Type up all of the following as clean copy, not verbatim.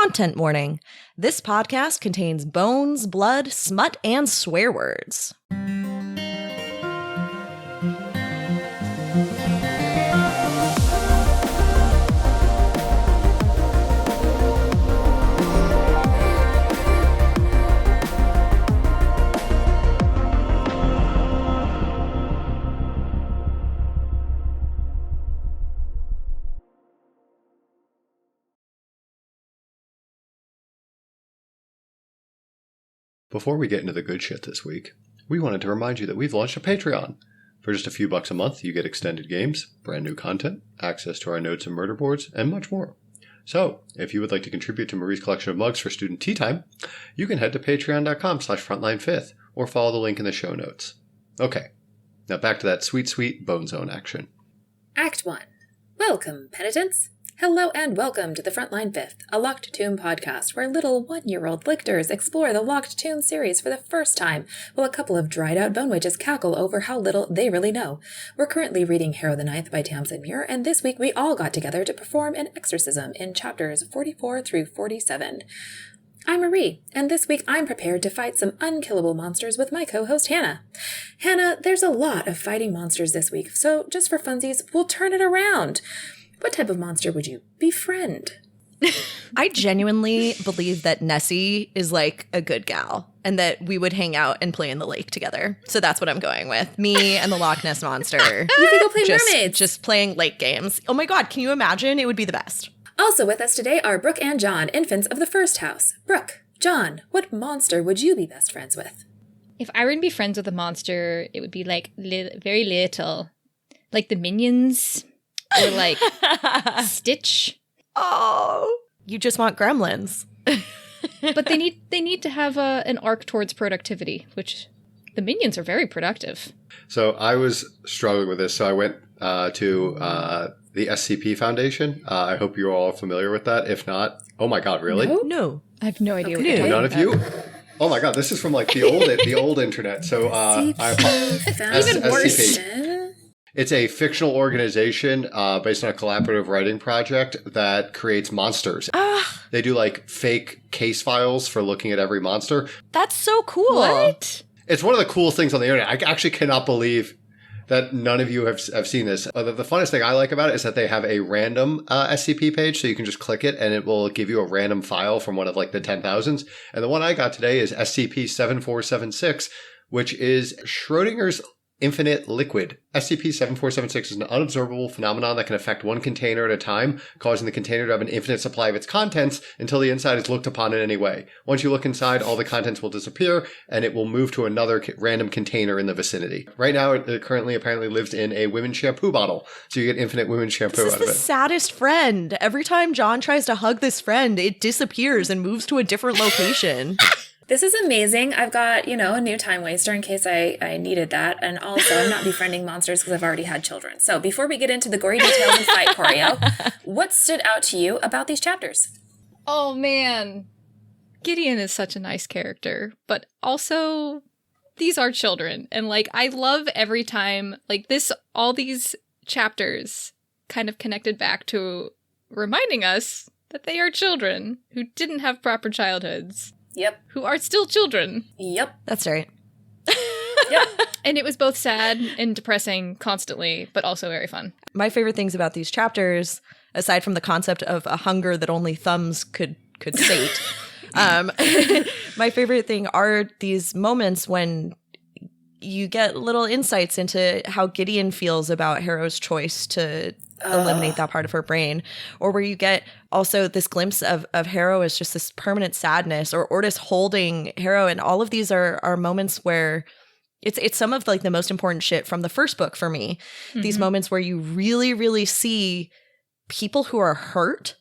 Content warning. This podcast contains bones, blood, smut, and swear words. Before we get into the good shit this week, we wanted to remind you that we've launched a Patreon. For just a few bucks a month, you get extended games, brand new content, access to our notes and murder boards, and much more. So, if you would like to contribute to Marie's collection of mugs for student tea time, you can head to patreon.com/frontline5th or follow the link in the show notes. Okay, now back to that sweet, sweet Bone Zone action. Act 1. Welcome, penitents. Hello and welcome to the Frontline 5th, a Locked Tomb podcast where little one-year-old lictors explore the Locked Tomb series for the first time, while a couple of dried-out bone witches cackle over how little they really know. We're currently reading Harrow the Ninth by Tamsin Muir, and this week we all got together to perform an exorcism in chapters 44 through 47. I'm Marie, and this week I'm prepared to fight some unkillable monsters with my co-host Hannah. Hannah, there's a lot of fighting monsters this week, so just for funsies, we'll turn it around. What type of monster would you befriend? I genuinely believe that Nessie is like a good gal and that we would hang out and play in the lake together. So that's what I'm going with. Me and the Loch Ness Monster. You can go play mermaids. Just playing lake games. Oh my God, can you imagine? It would be the best. Also with us today are Brooke and John, infants of the first house. Brooke, John, what monster would you be best friends with? If I were to be friends with a monster, it would be like very little. Like the Minions. Or like Stitch. Oh, you just want gremlins. But they need to have an arc towards productivity, which the Minions are very productive. So I was struggling with this, so I went to the SCP Foundation. I hope you're all familiar with that. If not, oh my God, really? No. I have no idea what you're talking None about. of you? Oh my God, this is from like the old internet. So Even worse. It's a fictional organization based on a collaborative writing project that creates monsters. They do like fake case files for looking at every monster. That's so cool. What? It's one of the cool things on the internet. I actually cannot believe that none of you have seen this. The funnest thing I like about it is that they have a random SCP page, so you can just click it and it will give you a random file from one of like the 10,000s. And the one I got today is SCP-7476, which is Schrodinger's infinite liquid. SCP-7476 is an unobservable phenomenon that can affect one container at a time, causing the container to have an infinite supply of its contents until the inside is looked upon in any way. Once you look inside, all the contents will disappear, and it will move to another random container in the vicinity. Right now, it currently apparently lives in a women's shampoo bottle, so you get infinite women's shampoo out of it. This is the saddest friend. Every time John tries to hug this friend, it disappears and moves to a different location. This is amazing. I've got, a new time waster in case I needed that. And also, I'm not befriending monsters because I've already had children. So before we get into the gory details and fight choreo, what stood out to you about these chapters? Oh, man. Gideon is such a nice character. But also, these are children. And, I love every time, all these chapters kind of connected back to reminding us that they are children who didn't have proper childhoods. Yep. Who are still children. Yep. That's right. Yep. And it was both sad and depressing constantly, but also very fun. My favorite things about these chapters, aside from the concept of a hunger that only thumbs could sate, my favorite thing are these moments when you get little insights into how Gideon feels about Harrow's choice to eliminate that part of her brain, or where you get also this glimpse of Harrow as just this permanent sadness, or Ortis holding Harrow. And all of these are moments where it's some of the most important shit from the first book for me. Mm-hmm. These moments where you really, really see people who are hurt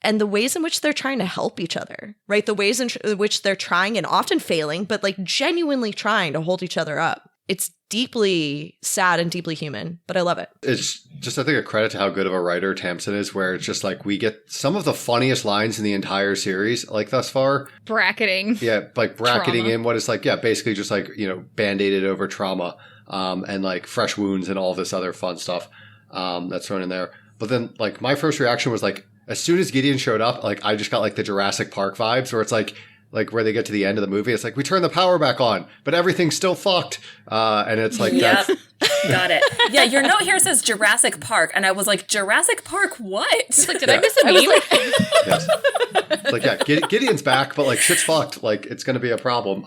and the ways in which they're trying to help each other, right? The ways in which they're trying and often failing, but genuinely trying to hold each other up. It's deeply sad and deeply human, but I love it. It's just, I think, a credit to how good of a writer Tamsin is, where it's just we get some of the funniest lines in the entire series, thus far. Bracketing. Yeah, bracketing trauma. in what is basically just band-aided over trauma, and fresh wounds and all this other fun stuff that's thrown in there. But then my first reaction was as soon as Gideon showed up, like I just got like the Jurassic Park vibes where it's like where they get to the end of the movie, it's like we turn the power back on, but everything's still fucked. And it's like, yep. Got it. Yeah, your note here says Jurassic Park, and I was like, Jurassic Park, what? Like, did I miss a meme? Yes. It's like, yeah, Gideon's back, but like shit's fucked. Like it's going to be a problem.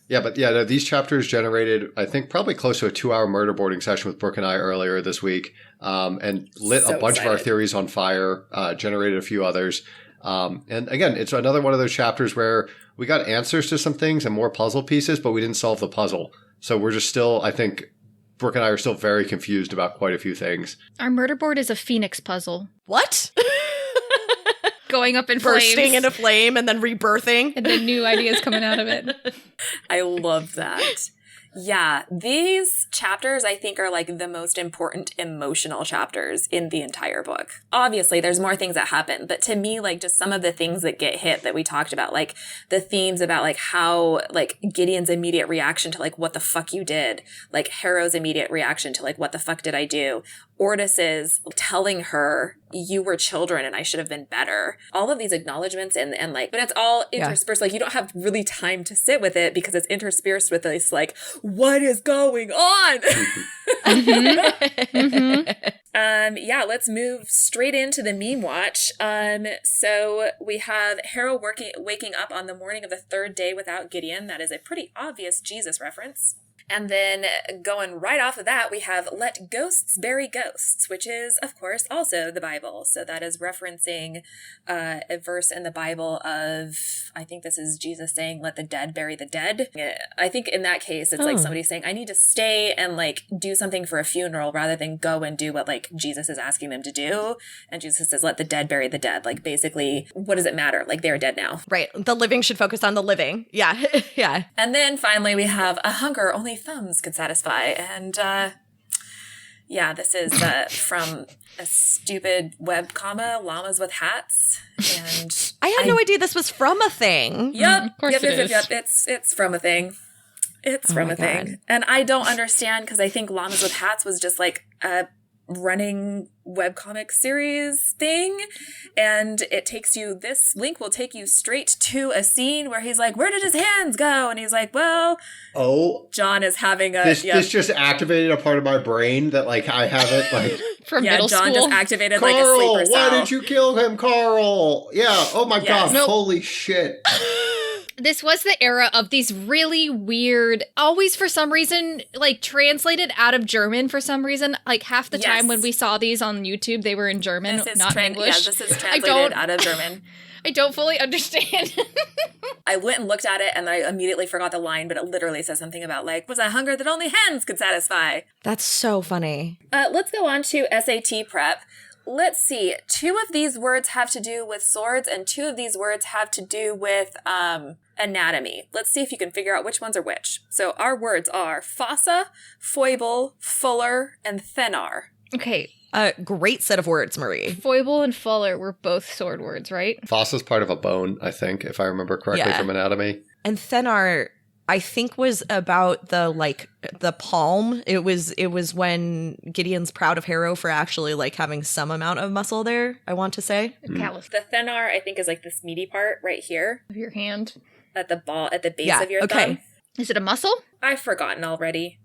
No, these chapters generated, I think, probably close to a 2-hour murder boarding session with Brooke and I earlier this week, and lit a bunch of our theories on fire, generated a few others. And again, it's another one of those chapters where we got answers to some things and more puzzle pieces, but we didn't solve the puzzle. So we're just still, I think, Brooke and I are still very confused about quite a few things. Our murder board is a phoenix puzzle. What? Going up in Bursting flames. into flame and then rebirthing. And then new ideas coming out of it. I love that. Yeah, these chapters I think are like the most important emotional chapters in the entire book. Obviously, there's more things that happen, but to me, like just some of the things that get hit that we talked about, like the themes about like how like Gideon's immediate reaction to like what the fuck you did, like Harrow's immediate reaction to like what the fuck did I do, Ortis's telling her you were children and I should have been better. All of these acknowledgments and like, but it's all interspersed. Like you don't have really time to sit with it because it's interspersed with this like, what is going on? Yeah, let's move straight into the meme watch. So we have Harrow waking up on the morning of the third day without Gideon. That is a pretty obvious Jesus reference. And then going right off of that, we have let ghosts bury ghosts, which is, of course, also the Bible. So that is referencing a verse in the Bible of, I think this is Jesus saying, let the dead bury the dead. I think in that case, it's like somebody saying, I need to stay and like do something for a funeral rather than go and do what like Jesus is asking them to do. And Jesus says, let the dead bury the dead. Like basically, what does it matter? Like they're dead now. Right. The living should focus on the living. Yeah. Yeah. And then finally, we have a hunger only thumbs could satisfy. And this is from a stupid web comma, llamas with hats. And I had no idea this was from a thing. Yep. Of course it is. It's from a thing. It's from a thing. And I don't understand because I think llamas with hats was just like a running webcomic series thing, and this link will take you straight to a scene where he's like, where did his hands go? And he's like, well, John is having this just activated a part of my brain that like I haven't like from middle John school. just activated Carl, like a sleeper cell. why did you kill him, Carl? Yeah, oh my god, Nope. Holy shit. This was the era of these really weird, always for some reason, like translated out of German for some reason. Like half the time when we saw these on YouTube, they were in German, not English. Yeah, this is translated out of German. I don't fully understand. I went and looked at it and I immediately forgot the line, but it literally says something about like, was a hunger that only hands could satisfy. That's so funny. Let's go on to SAT prep. Let's see. 2 of these words have to do with swords and 2 of these words have to do with anatomy. Let's see if you can figure out which ones are which. So our words are fossa, foible, fuller, and thenar. Okay. Great set of words, Marie. Foible and fuller were both sword words, right? Fossa's part of a bone, I think, if I remember correctly from anatomy. And thenar, I think, was about the palm. It was when Gideon's proud of Harrow for actually like having some amount of muscle there, I want to say. Callus The thenar, I think, is like this meaty part right here of your hand. at the base of your thumb. Is it a muscle? I've forgotten already.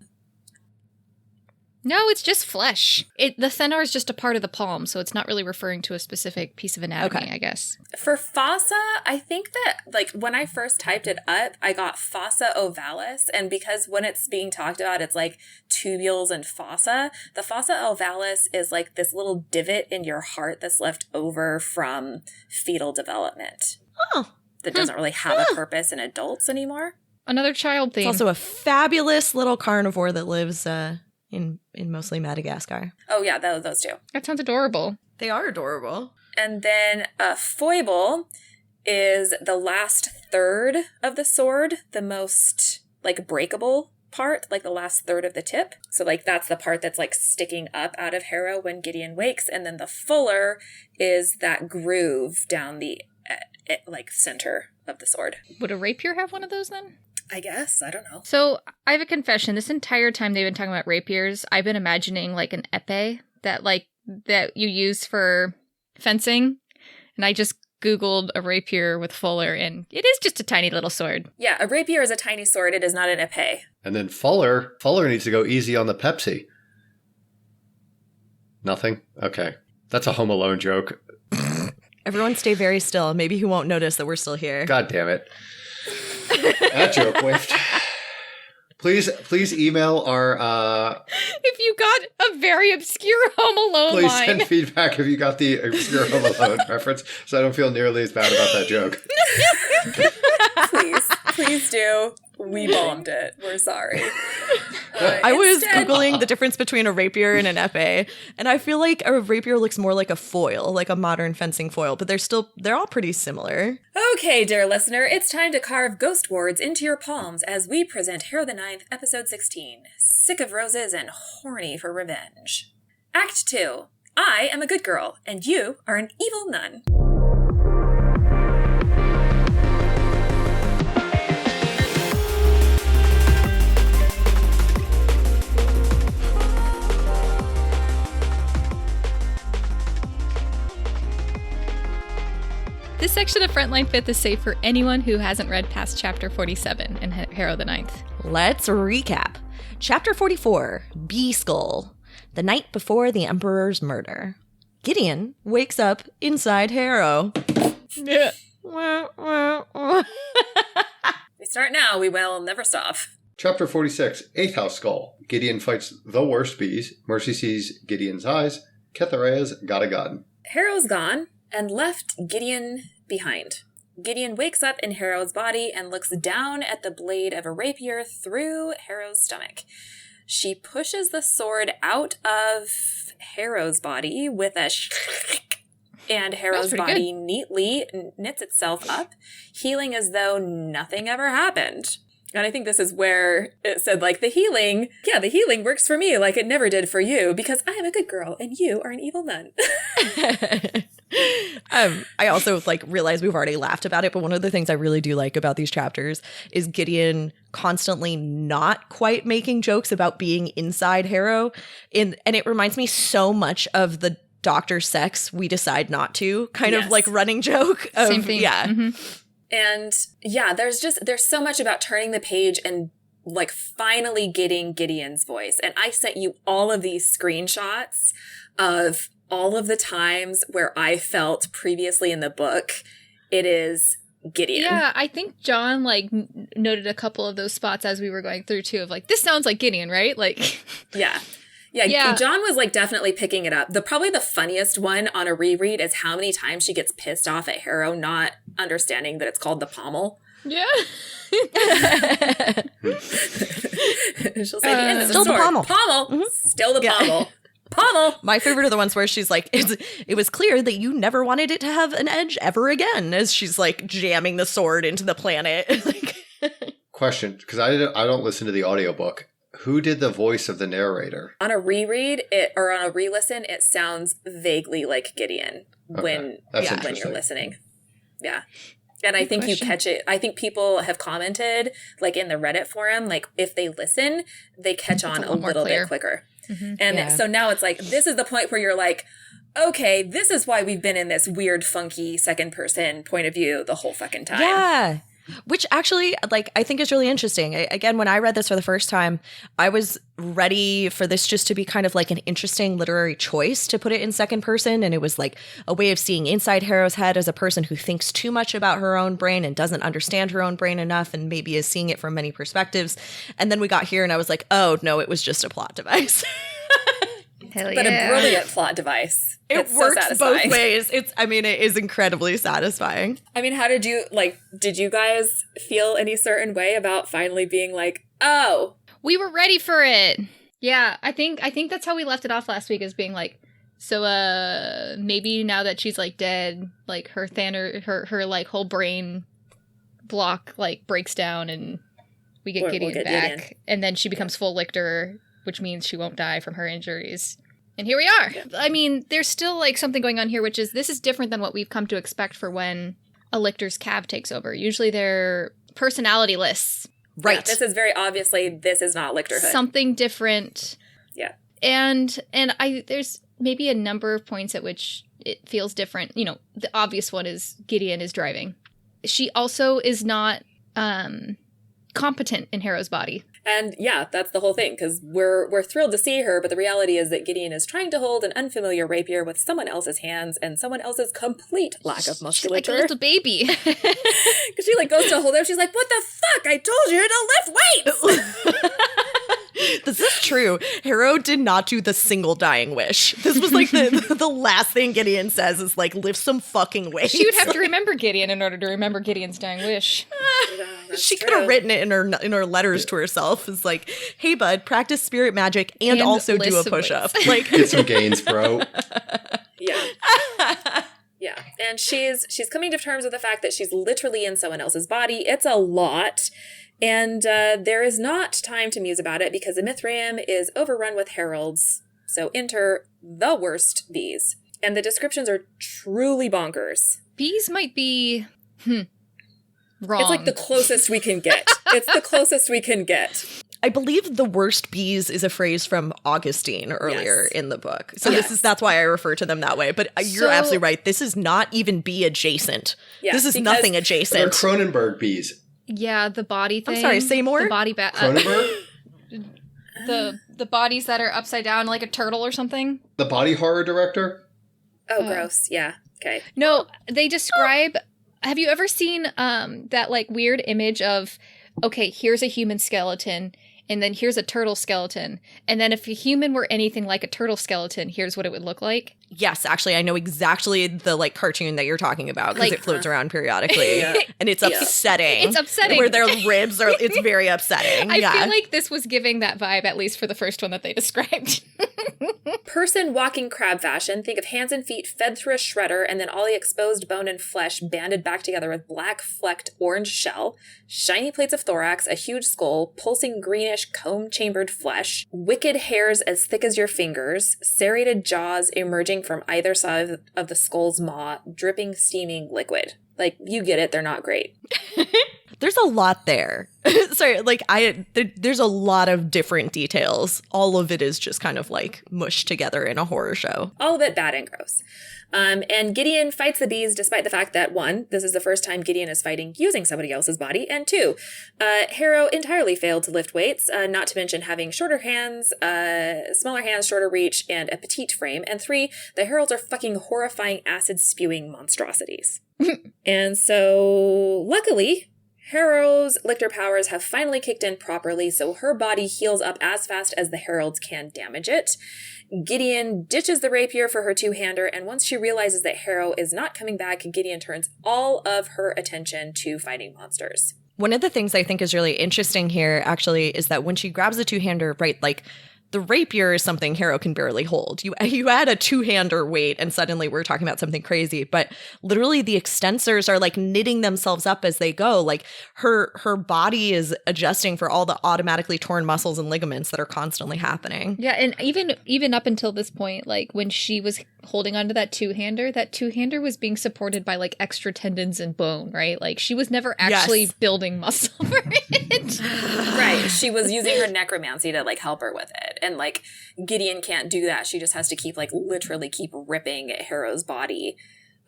No, it's just flesh. The thenar is just a part of the palm, so it's not really referring to a specific piece of anatomy, I guess. For fossa, I think that, like, when I first typed it up, I got fossa ovalis, and because when it's being talked about, it's like tubules and fossa. The fossa ovalis is like this little divot in your heart that's left over from fetal development. Oh. That doesn't really have a purpose in adults anymore. Another child theme. It's also a fabulous little carnivore that lives in mostly Madagascar. Oh, yeah, those two. That sounds adorable. They are adorable. And then a foible is the last third of the sword, the most, like, breakable part, like the last third of the tip. So, like, that's the part that's, like, sticking up out of Harrow when Gideon wakes. And then the fuller is that groove down the, like, center of the sword. Would a rapier have one of those then? I guess. I don't know. So, I have a confession. This entire time they've been talking about rapiers, I've been imagining, like, an epee that you use for fencing. And I just Googled a rapier with Fuller, and it is just a tiny little sword. Yeah, a rapier is a tiny sword. It is not an épée. And then Fuller needs to go easy on the Pepsi. Nothing? Okay. That's a Home Alone joke. Everyone stay very still. Maybe he won't notice that we're still here. God damn it. That joke whiffed. Please email our... If you got a very obscure Home Alone please line. send feedback if you got the obscure Home Alone reference, so I don't feel nearly as bad about that joke. Please do. We bombed it. We're sorry. I was Googling the difference between a rapier and an épée, and I feel like a rapier looks more like a foil, like a modern fencing foil, but they're all pretty similar. Okay, dear listener, it's time to carve ghost wards into your palms as we present Harrow the Ninth, Episode 16, Sick of Roses and Horny for Revenge. Act 2. I am a good girl, and you are an evil nun. This section of Frontline 5th is safe for anyone who hasn't read past Chapter 47 in Harrow the Ninth. Let's recap. Chapter 44, B-Skull, the night before the Emperor's murder. Gideon wakes up inside Harrow. Yeah. We start now, we will never stop. Chapter 46, 8th House Skull. Gideon fights the worst bees. Mercy sees Gideon's eyes. Ketharea's got a gun. Harrow's gone and left Gideon behind. Gideon wakes up in Harrow's body and looks down at the blade of a rapier through Harrow's stomach. She pushes the sword out of Harrow's body with a and Harrow's body neatly knits itself up, healing as though nothing ever happened. And I think this is where it said, like, the healing works for me like it never did for you because I am a good girl and you are an evil nun. I also realized we've already laughed about it, but one of the things I really do like about these chapters is Gideon constantly not quite making jokes about being inside Harrow. And it reminds me so much of the Dr. Sex We Decide Not To kind of running joke. Same thing. Yeah. Mm-hmm. And yeah, there's so much about turning the page and finally getting Gideon's voice. And I sent you all of these screenshots of all of the times where I felt previously in the book, it is Gideon. Yeah, I think John noted a couple of those spots as we were going through too of this sounds like Gideon, right? Yeah, John was definitely picking it up. Probably the funniest one on a reread is how many times she gets pissed off at Harrow not understanding that it's called the pommel. Yeah. She'll say the end is still the pommel. Pommel. Mm-hmm. Still the pommel. Pommel. My favorite are the ones where she's like, it was clear that you never wanted it to have an edge ever again, as she's jamming the sword into the planet. Question, because I don't listen to the audiobook. Who did the voice of the narrator? On a reread or on a re-listen, it sounds vaguely like Gideon when you're listening. Yeah. And I think you catch it. I think people have commented, in the Reddit forum, if they listen, they catch on a little bit quicker. Mm-hmm. And so now it's this is the point where you're okay, this is why we've been in this weird, funky second person point of view the whole fucking time. Yeah. Which actually, I think is really interesting. Again, when I read this for the first time, I was ready for this just to be kind of an interesting literary choice to put it in second person. And it was a way of seeing inside Harrow's head as a person who thinks too much about her own brain and doesn't understand her own brain enough and maybe is seeing it from many perspectives. And then we got here and I was oh, no, it was just a plot device. Hell yeah. But a brilliant plot device. It works both ways. It is incredibly satisfying. I mean, how did you, did you guys feel any certain way about finally being oh. We were ready for it. Yeah, I think that's how we left it off last week, as being so maybe now that she's dead, her her whole brain block breaks down and we get Gideon back. Gideon. And then she becomes full lictor, which means she won't die from her injuries. And here we are. Yeah. I mean, there's still something going on here, which is this is different than what we've come to expect for when a lictor's cav takes over. Usually they're personality lists. Right. Yeah, this is very obviously, this is not lictorhood. Something different. Yeah. And there's maybe a number of points at which it feels different. You know, the obvious one is Gideon is driving. She also is not competent in Harrow's body. And yeah, that's the whole thing, because we're thrilled to see her, but the reality is that Gideon is trying to hold an unfamiliar rapier with someone else's hands and someone else's complete lack of musculature. She's like a little baby. Because she like goes to hold it, she's like, what the fuck? I told you to lift weights! This is true. Harrow did not do the single dying wish. This was like the last thing Gideon says is like, lift some fucking weights. She would have to remember Gideon in order to remember Gideon's dying wish. She could have written it in her letters to herself. It's like, hey bud, practice spirit magic and also do a push-up. Like, Get some gains, bro. Yeah. Yeah. And she's coming to terms with the fact that she's literally in someone else's body. It's a lot. And there is not time to muse about it because the Mithraeum is overrun with heralds. So enter the worst bees. And the descriptions are truly bonkers. Bees might be wrong. It's like the closest we can get. It's the closest we can get. I believe the worst bees is a phrase from Augustine earlier in the book. So that's why I refer to them that way. But you're absolutely right. This is not even bee adjacent. Yeah, this is nothing adjacent. They're Cronenberg bees. Yeah, the body thing. I'm sorry, say more? The body Cronenberg? The bodies that are upside down like a turtle or something. The body horror director? Oh, gross. Yeah. Okay. No, they describe... Have you ever seen that like weird image of, okay, here's a human skeleton, and then here's a turtle skeleton, and then if a human were anything like a turtle skeleton, here's what it would look like? Yes, actually, I know exactly the like cartoon that you're talking about because it floats around periodically, and it's upsetting. It's upsetting. Where their ribs are, it's very upsetting. I feel like this was giving that vibe, at least for the first one that they described. Person walking crab fashion. Think of hands and feet fed through a shredder and then all the exposed bone and flesh banded back together with black flecked orange shell, shiny plates of thorax, a huge skull, pulsing greenish comb-chambered flesh, wicked hairs as thick as your fingers, serrated jaws emerging from either side of the skull's maw, dripping steaming liquid. Like, you get it, they're not great. There's a lot there. Sorry, like there's a lot of different details. All of it is just kind of like mushed together in a horror show. All of it bad and gross. And Gideon fights the bees despite the fact that, one, this is the first time Gideon is fighting using somebody else's body, and two, Harrow entirely failed to lift weights, not to mention having shorter hands, smaller hands, shorter reach, and a petite frame, and three, the heralds are fucking horrifying acid-spewing monstrosities. And so, luckily, Harrow's lictor powers have finally kicked in properly, so her body heals up as fast as the heralds can damage it. Gideon ditches the rapier for her two-hander, and once she realizes that Harrow is not coming back, Gideon turns all of her attention to fighting monsters. One of the things I think is really interesting here, actually, is that when she grabs the two-hander, right, like, the rapier is something Harrow can barely hold. You add a two-hander weight, and suddenly we're talking about something crazy. But literally, the extensors are like knitting themselves up as they go. Like her body is adjusting for all the automatically torn muscles and ligaments that are constantly happening. Yeah, and even up until this point, like when she was holding onto that two-hander was being supported by like extra tendons and bone, right? Like she was never actually building muscle for it. Right. She was using her necromancy to like help her with it. And like Gideon can't do that. She just has to keep like literally keep ripping Harrow's body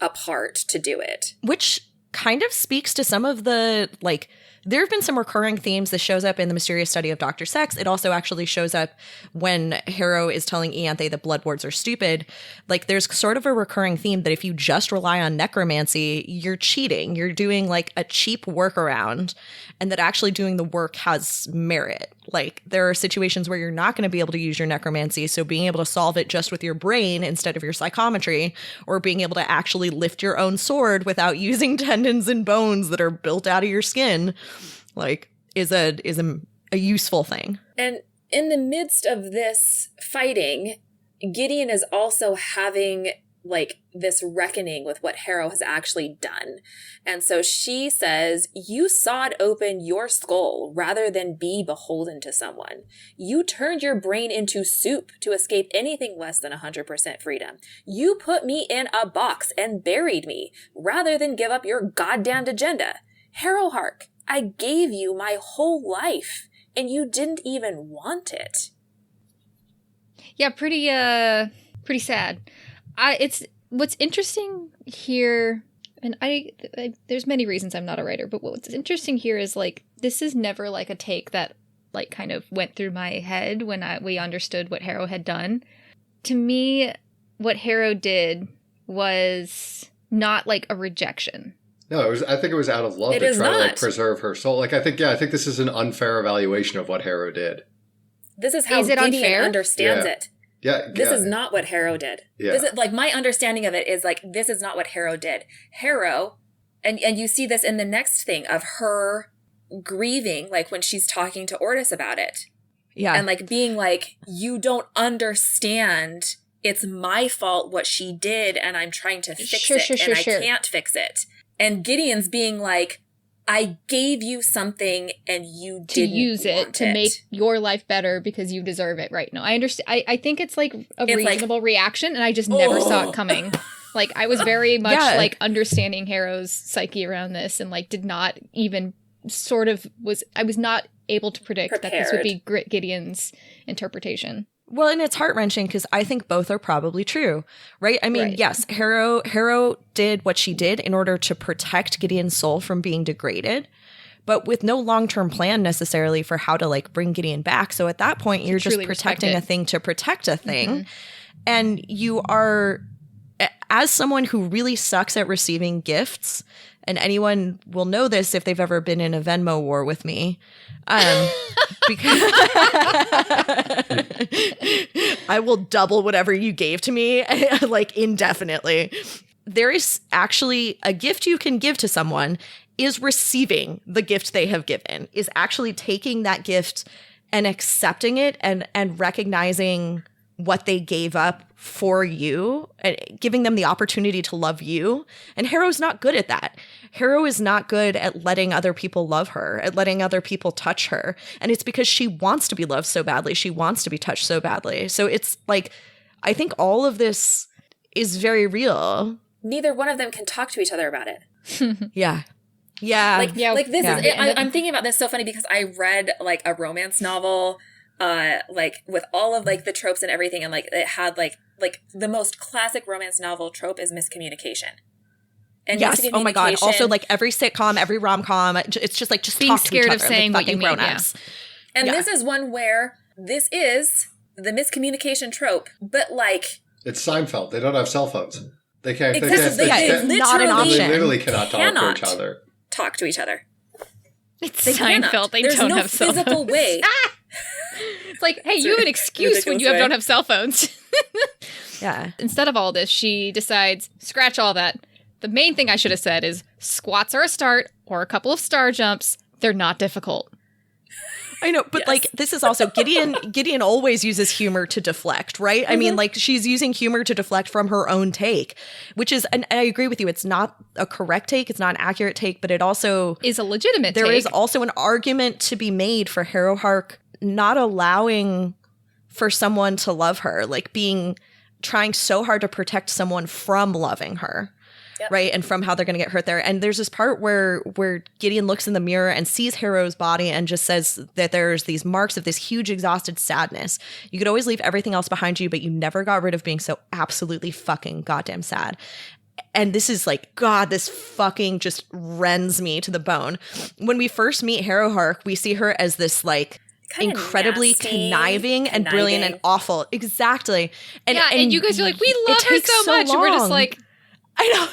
apart to do it. Which kind of speaks to some of the like there have been some recurring themes. This shows up in The Mysterious Study of Dr. Sex. It also actually shows up when Harrow is telling Ianthe that blood wards are stupid. Like, there's sort of a recurring theme that if you just rely on necromancy, you're cheating. You're doing, like, a cheap workaround, and that actually doing the work has merit. Like, there are situations where you're not going to be able to use your necromancy, so being able to solve it just with your brain instead of your psychometry, or being able to actually lift your own sword without using tendons and bones that are built out of your skin, like, is a useful thing. And in the midst of this fighting, Gideon is also having like this reckoning with what Harrow has actually done. And so she says, you sawed open your skull rather than be beholden to someone. You turned your brain into soup to escape anything less than 100% freedom. You put me in a box and buried me rather than give up your goddamned agenda. Harrow Hark, I gave you my whole life and you didn't even want it. Yeah, pretty sad. What's interesting here, and I there's many reasons I'm not a writer, but what's interesting here is like this is never like a take that like kind of went through my head when we understood what Harrow had done. To me, what Harrow did was not like a rejection. No, I think it was out of love to try to like preserve her soul. Like I think this is an unfair evaluation of what Harrow did. This is how Gideon understands it. Yeah. This is not what Harrow did. Yeah. This is like my understanding of it is like this is not what Harrow did. Harrow, and you see this in the next thing of her grieving, like when she's talking to Ortis about it. Yeah. And like being like, you don't understand. It's my fault what she did, and I'm trying to fix it, and I can't fix it. And Gideon's being like, I gave you something and you didn't use it to make your life better because you deserve it. Right. No, I understand. I think it's like a reasonable reaction, and I just never saw it coming. Like I was very much like understanding Harrow's psyche around this, and like did not even I was not able to predict that this would be Gideon's interpretation. Well, and it's heart-wrenching because I think both are probably true, right? I mean, yes, Harrow did what she did in order to protect Gideon's soul from being degraded, but with no long-term plan necessarily for how to like bring Gideon back. So at that point, you're just protecting a thing to protect a thing. Mm-hmm. And you are, as someone who really sucks at receiving gifts, and anyone will know this if they've ever been in a Venmo war with me, because I will double whatever you gave to me, like indefinitely. There is actually a gift you can give to someone is receiving the gift they have given, is actually taking that gift and accepting it and recognizing what they gave up for you and giving them the opportunity to love you. And Harrow's not good at that. Harrow is not good at letting other people love her, at letting other people touch her. And it's because she wants to be loved so badly. She wants to be touched so badly. So it's like, I think all of this is very real. Neither one of them can talk to each other about it. Yeah. Yeah. Like this is, I'm thinking about this so funny because I read like a romance novel, like with all of like the tropes and everything. And like, it had like the most classic romance novel trope is miscommunication. And yes. Oh my God. Also, like every sitcom, every rom-com, it's just like being talk scared to each of other, saying like what you mean. grown-ups. Yeah. And this is one where this is the miscommunication trope, but like it's Seinfeld. They don't have cell phones. They can't. Exactly. They not an option. They literally cannot talk to each other. Talk to each other. It's Seinfeld. They don't have cell phones. There's no physical way. It's like, hey, you have an excuse when you don't have cell phones. Yeah. Instead of all this, she decides, scratch all that. The main thing I should have said is squats are a start or a couple of star jumps. They're not difficult. I know, but like this is also Gideon always uses humor to deflect, right? Mm-hmm. I mean, like she's using humor to deflect from her own take, which is, and I agree with you, it's not a correct take, it's not an accurate take, but it also is a legitimate take. There is also an argument to be made for Harrow Hark not allowing for someone to love her, like trying so hard to protect someone from loving her. Yep. Right. And from how they're going to get hurt there. And there's this part where Gideon looks in the mirror and sees Harrow's body and just says that there's these marks of this huge exhausted sadness. You could always leave everything else behind you, but you never got rid of being so absolutely fucking goddamn sad. And this is like, God, this fucking just rends me to the bone. When we first meet Harrow Hark, we see her as this like kind incredibly conniving and brilliant and awful. Exactly. And, yeah, and you guys are like, we love her so much. And we're just like, I know.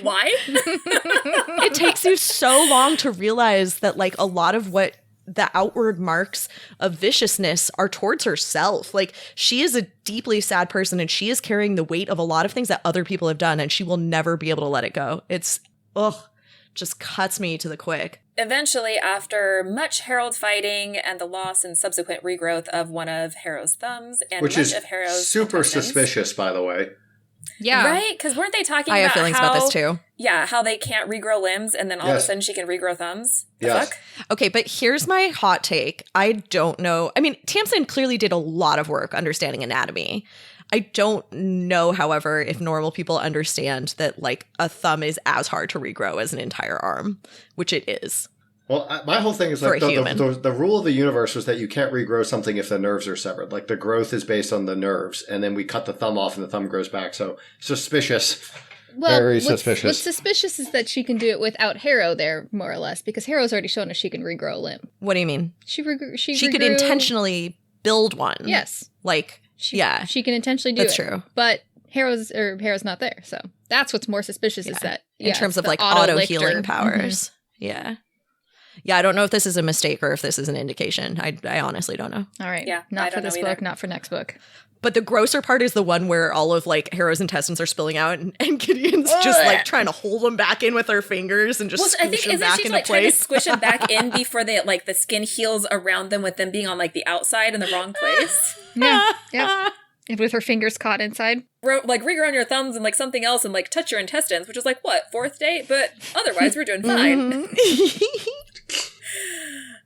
Why? It takes you so long to realize that like a lot of what the outward marks of viciousness are towards herself. Like she is a deeply sad person and she is carrying the weight of a lot of things that other people have done and she will never be able to let it go. It's, just cuts me to the quick. Eventually, after much Harold fighting and the loss and subsequent regrowth of one of Harrow's thumbs and which much is of Harrow's super suspicious, by the way. Yeah. Right? Because weren't they talking about I have feelings about this too. Yeah, how they can't regrow limbs and then all of a sudden she can regrow thumbs? The fuck? Okay, but here's my hot take. I don't know. I mean, Tamsin clearly did a lot of work understanding anatomy. I don't know, however, if normal people understand that like a thumb is as hard to regrow as an entire arm, which it is. Well, my whole thing is like the rule of the universe was that you can't regrow something if the nerves are severed. Like the growth is based on the nerves, and then we cut the thumb off and the thumb grows back. So suspicious. Well, Very what's suspicious. suspicious is that she can do it without Harrow there, more or less, because Harrow's already shown us she can regrow a limb. What do you mean? She could intentionally build one. Yes. Like, she can intentionally do That's it. true. But Harrow's not there. So that's what's more suspicious is that. In terms of like auto healing powers. Mm-hmm. Yeah. Yeah, I don't know if this is a mistake or if this is an indication. I honestly don't know. All right. Yeah. Not for this book, not for next book. But the grosser part is the one where all of like Harrow's intestines are spilling out and Gideon's just like trying to hold them back in with her fingers and just squish them back into place. Trying to squish them back in before they like the skin heals around them with them being on like the outside in the wrong place. Yeah. And with her fingers caught inside. Like rig around your thumbs and like something else and like touch your intestines, which is like what, 4th day? But otherwise we're doing fine.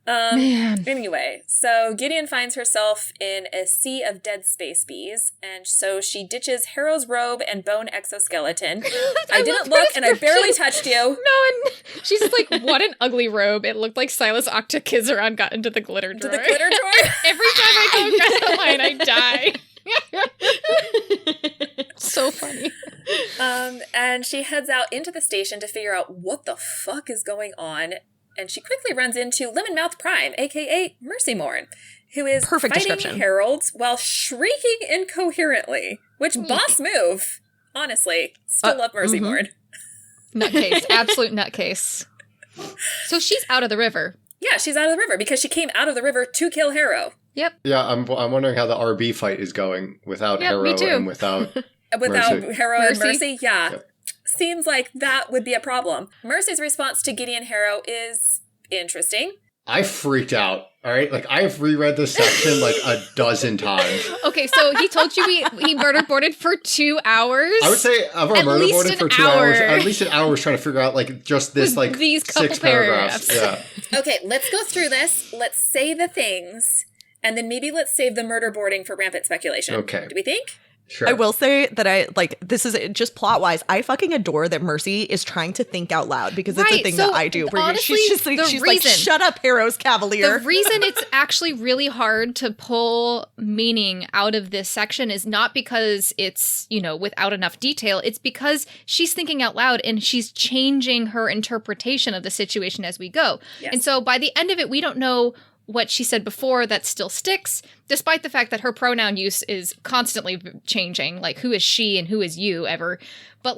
Man. Anyway, so Gideon finds herself in a sea of dead space bees, and so she ditches Harrow's robe and bone exoskeleton. I didn't look, and I barely touched you. No, and she's just like, what an ugly robe. It looked like Silas Octakizaron got into the glitter drawer. Every time I go across that line, I die. So funny. And she heads out into the station to figure out what the fuck is going on. And she quickly runs into Lemon Mouth Prime, a.k.a. Mercy Morn, who is fighting Heralds while shrieking incoherently. Which, boss move. Honestly. Still love Mercy Morn. Nutcase. Absolute nutcase. So she's out of the river. Yeah, she's out of the river because she came out of the river to kill Harrow. Yep. Yeah, I'm wondering how the RB fight is going without Harrow and without Mercy. Harrow and Mercy? Yeah. Yep. Seems like that would be a problem. Mercy's response to Gideon Harrow is interesting. I freaked out. All right, like I've reread this section like a dozen times. Okay, so he told you he murder boarded for 2 hours. I would say of our murder boarded for 2 hours, at least an hour was trying to figure out like just this like these couple 6 paragraphs. Yeah. Okay, let's go through this. Let's say the things, and then maybe let's save the murder boarding for rampant speculation. Okay. Do we think? Sure. I will say that this is just plot wise. I fucking adore that Mercy is trying to think out loud because it's a thing that I do. Where honestly, she's like, shut up, Harrow's Cavalier. The reason it's actually really hard to pull meaning out of this section is not because it's, without enough detail. It's because she's thinking out loud and she's changing her interpretation of the situation as we go. Yes. And so by the end of it, we don't know what she said before that still sticks, despite the fact that her pronoun use is constantly changing, like who is she and who is you ever. But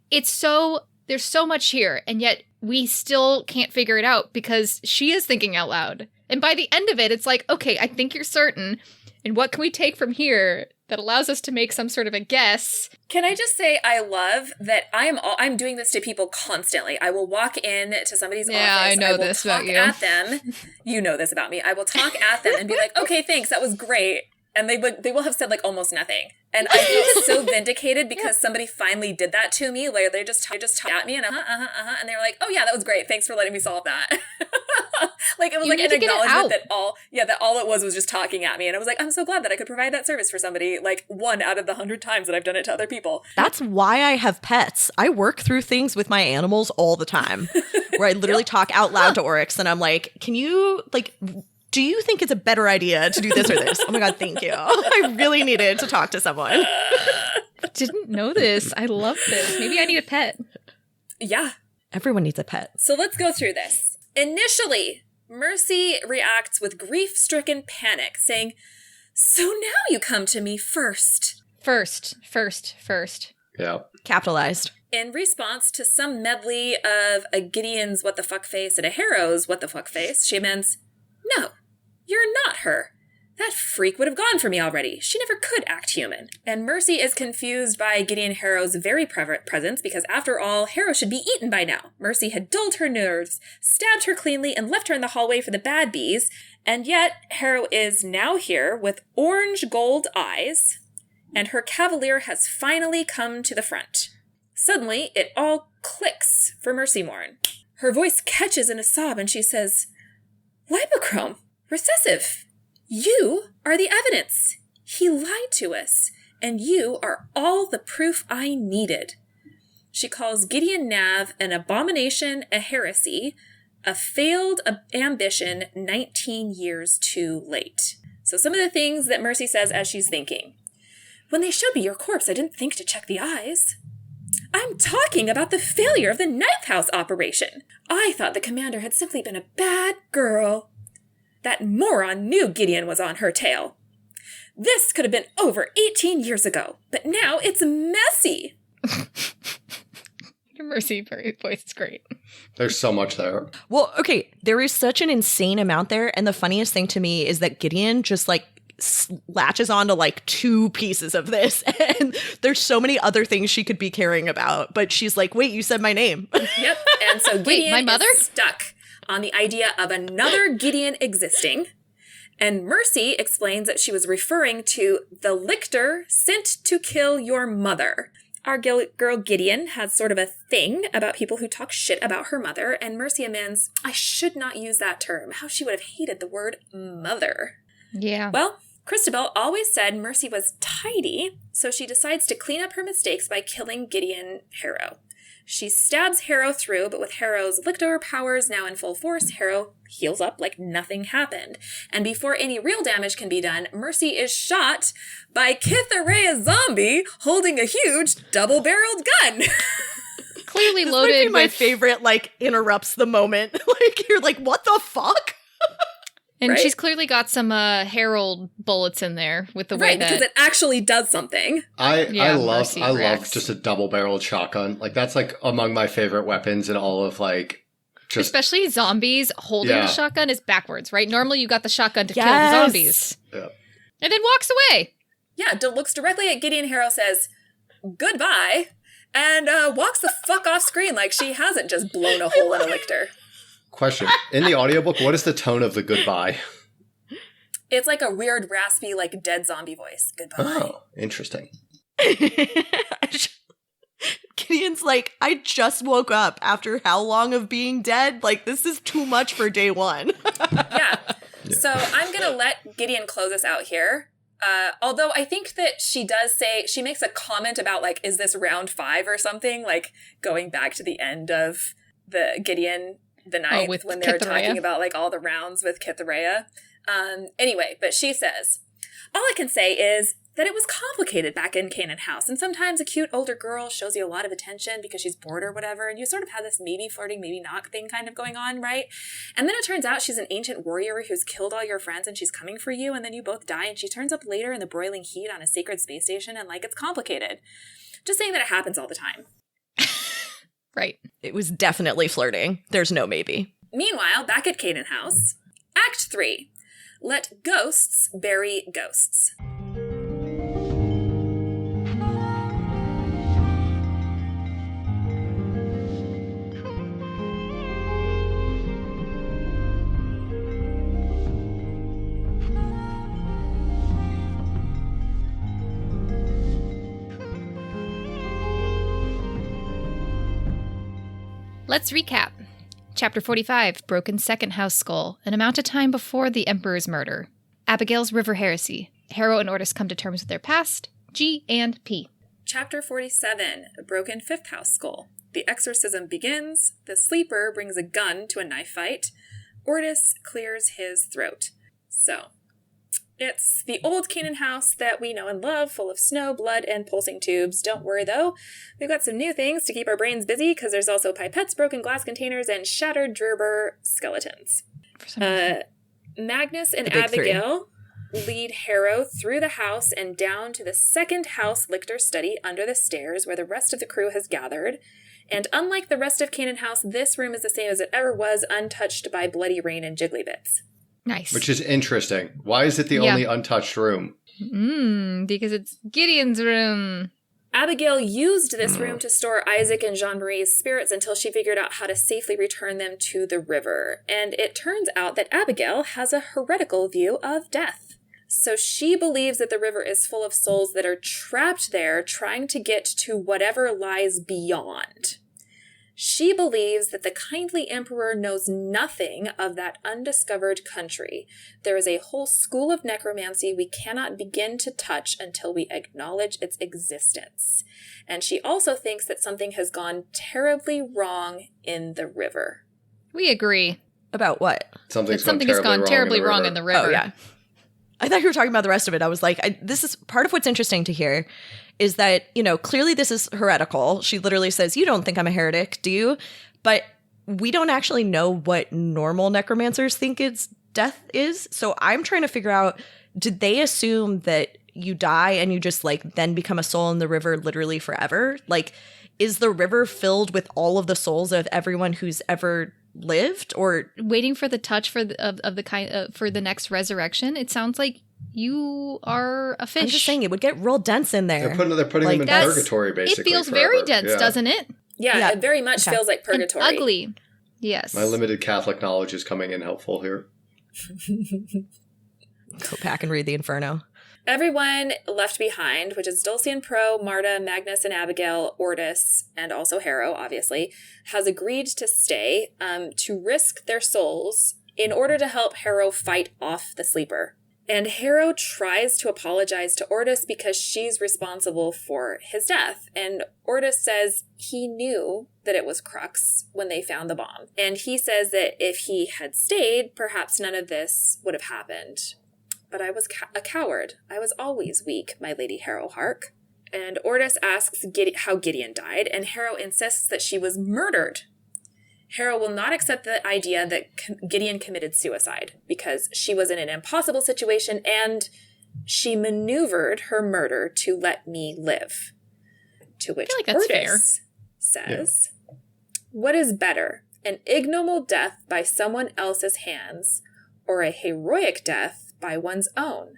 there's so much here, and yet we still can't figure it out because she is thinking out loud. And by the end of it, it's like, okay, I think you're certain, and what can we take from here that allows us to make some sort of a guess? Can I just say I love that I'm doing this to people constantly. I will walk in to somebody's office. I know this about you. At them. You know this about me. I will talk at them and be like, okay, thanks, that was great. And they will have said like almost nothing. And I feel so vindicated because somebody finally did that to me, where they just talked at me and and they were like, oh yeah, that was great. Thanks for letting me solve that. Like it was like an acknowledgement that all it was just talking at me. And I was like, I'm so glad that I could provide that service for somebody, like 1 out of the 100 times that I've done it to other people. That's why I have pets. I work through things with my animals all the time, where I literally talk out loud to Oryx and I'm like, can you do you think it's a better idea to do this or this? Oh my God, thank you. I really needed to talk to someone. Didn't know this. I love this. Maybe I need a pet. Yeah. Everyone needs a pet. So let's go through this. Initially, Mercy reacts with grief-stricken panic, saying, so now you come to me first. First. Yeah. Capitalized. In response to some medley of a Gideon's what the fuck face and a Harrow's what the fuck face, she amends, no, you're not her. That freak would have gone for me already. She never could act human. And Mercy is confused by Gideon Harrow's very presence because, after all, Harrow should be eaten by now. Mercy had dulled her nerves, stabbed her cleanly, and left her in the hallway for the bad bees. And yet, Harrow is now here with orange gold eyes, and her cavalier has finally come to the front. Suddenly, it all clicks for Mercy Morn. Her voice catches in a sob, and she says, Lipochrome, recessive. You are the evidence. He lied to us, and you are all the proof I needed. She calls Gideon Nav an abomination, a heresy, A failed ambition 19 years too late. So some of the things that Mercy says as she's thinking. When they showed me your corpse, I didn't think to check the eyes. I'm talking about the failure of the Ninth House operation. I thought the commander had simply been a bad girl. That moron knew Gideon was on her tail. This could have been over 18 years ago, but now it's messy. Your Mercy voice is great. There's so much there. Well, okay, there is such an insane amount there. And the funniest thing to me is that Gideon just like latches onto like 2 pieces of this. And there's so many other things she could be caring about. But she's like, wait, you said my name. Yep. And so Gideon Wait, my mother? is stuck on the idea of another Gideon existing. And Mercy explains that she was referring to the lictor sent to kill your mother. Our girl Gideon has sort of a thing about people who talk shit about her mother, and Mercy amends, I should not use that term. How she would have hated the word mother. Yeah. Well, Christabel always said Mercy was tidy, so she decides to clean up her mistakes by killing Gideon Harrow. She stabs Harrow through, but with Harrow's lictor powers now in full force, Harrow heals up like nothing happened. And before any real damage can be done, Mercy is shot by Kithareya Zombie holding a huge double-barreled gun. Clearly This loaded might be my with... favorite, like, interrupts the moment. Like, you're like, what the fuck? And Right? she's clearly got some Herald bullets in there with the way Right, because it actually does something. I Mercy love reacts. just a double-barreled shotgun. Like, that's like among my favorite weapons in all of like just Especially zombies holding Yeah. the shotgun is backwards, right? Normally you got the shotgun to kill the Yes. zombies. Yeah. And then walks away. Yeah, looks directly at Gideon Harrow, says, goodbye, and walks the fuck off screen like she hasn't just blown a hole in a lictor. question. In the audiobook, what is the tone of the goodbye? It's like a weird, raspy, like dead zombie voice. Goodbye. Oh, interesting. Gideon's like, I just woke up after how long of being dead? Like, this is too much for day one. Yeah. So I'm going to let Gideon close us out here. Although I think that she does say, she makes a comment about like, is this round 5 or something? Like going back to the end of the Gideon the Ninth with when they were Kithareya. talking about like all the rounds with Kithareya. Anyway, but she says, all I can say is that it was complicated back in Canaan House, and sometimes a cute older girl shows you a lot of attention because she's bored or whatever, and you sort of have this maybe flirting, maybe not thing kind of going on, right? And then it turns out she's an ancient warrior who's killed all your friends and she's coming for you, and then you both die, and she turns up later in the broiling heat on a sacred space station, and like, it's complicated. Just saying that it happens all the time. Right. It was definitely flirting. There's no maybe. Meanwhile, back at Canaan House, Act 3. Let ghosts bury ghosts. Let's recap. Chapter 45, Broken Second House Skull, an amount of time before the Emperor's murder. Abigail's River Heresy. Harrow and Ortis come to terms with their past. G and P. Chapter 47, A Broken Fifth House Skull. The exorcism begins. The sleeper brings a gun to a knife fight. Ortis clears his throat. So, it's the old Canaan house that we know and love, full of snow, blood, and pulsing tubes. Don't worry, though. We've got some new things to keep our brains busy, because there's also pipettes, broken glass containers, and shattered Drebber skeletons. For some reason. Magnus and The big three. Abigail lead Harrow through the house and down to the second house lictor study under the stairs where the rest of the crew has gathered. And unlike the rest of Canaan House, this room is the same as it ever was, untouched by bloody rain and jiggly bits. Nice. Which is interesting. Why is it the Yeah. only untouched room? Because it's Gideon's room. Abigail used this room to store Isaac and Jean-Marie's spirits until she figured out how to safely return them to the river. And it turns out that Abigail has a heretical view of death. So she believes that the river is full of souls that are trapped there trying to get to whatever lies beyond. She believes that the kindly emperor knows nothing of that undiscovered country. There is a whole school of necromancy we cannot begin to touch until we acknowledge its existence. And she also thinks that something has gone terribly wrong in the river. We agree. About what? Something's Something has gone terribly wrong in the river. Oh, yeah. I thought you were talking about the rest of it. I was like, this is part of what's interesting to hear is that, you know, clearly this is heretical. She literally says, you don't think I'm a heretic, do you? But we don't actually know what normal necromancers think its death is. So I'm trying to figure out, did they assume that you die and you just like then become a soul in the river literally forever? Like, is the river filled with all of the souls of everyone who's ever lived, or waiting for the touch for the next resurrection? It sounds like you are a fish. I'm just saying it would get real dense in there. They're putting like, them in purgatory, basically. It feels forever. very dense, doesn't it? Yeah, it very much feels like purgatory. And ugly. Yes. My limited Catholic knowledge is coming in helpful here. Go back and read the Inferno. Everyone left behind, which is Dulcian Pro, Marta, Magnus and Abigail, Ortis, and also Harrow, obviously, has agreed to stay to risk their souls in order to help Harrow fight off the sleeper. And Harrow tries to apologize to Ortis because she's responsible for his death. And Ortis says he knew that it was Crux when they found the bomb. And he says that if he had stayed, perhaps none of this would have happened. But I was a coward. I was always weak, my Lady Harrow Hark. And Ortis asks how Gideon died, and Harrow insists that she was murdered. Harrow will not accept the idea that Gideon committed suicide because she was in an impossible situation and she maneuvered her murder to let me live. To which I feel like that's Ortis says, what is better, an ignoble death by someone else's hands or a heroic death by one's own?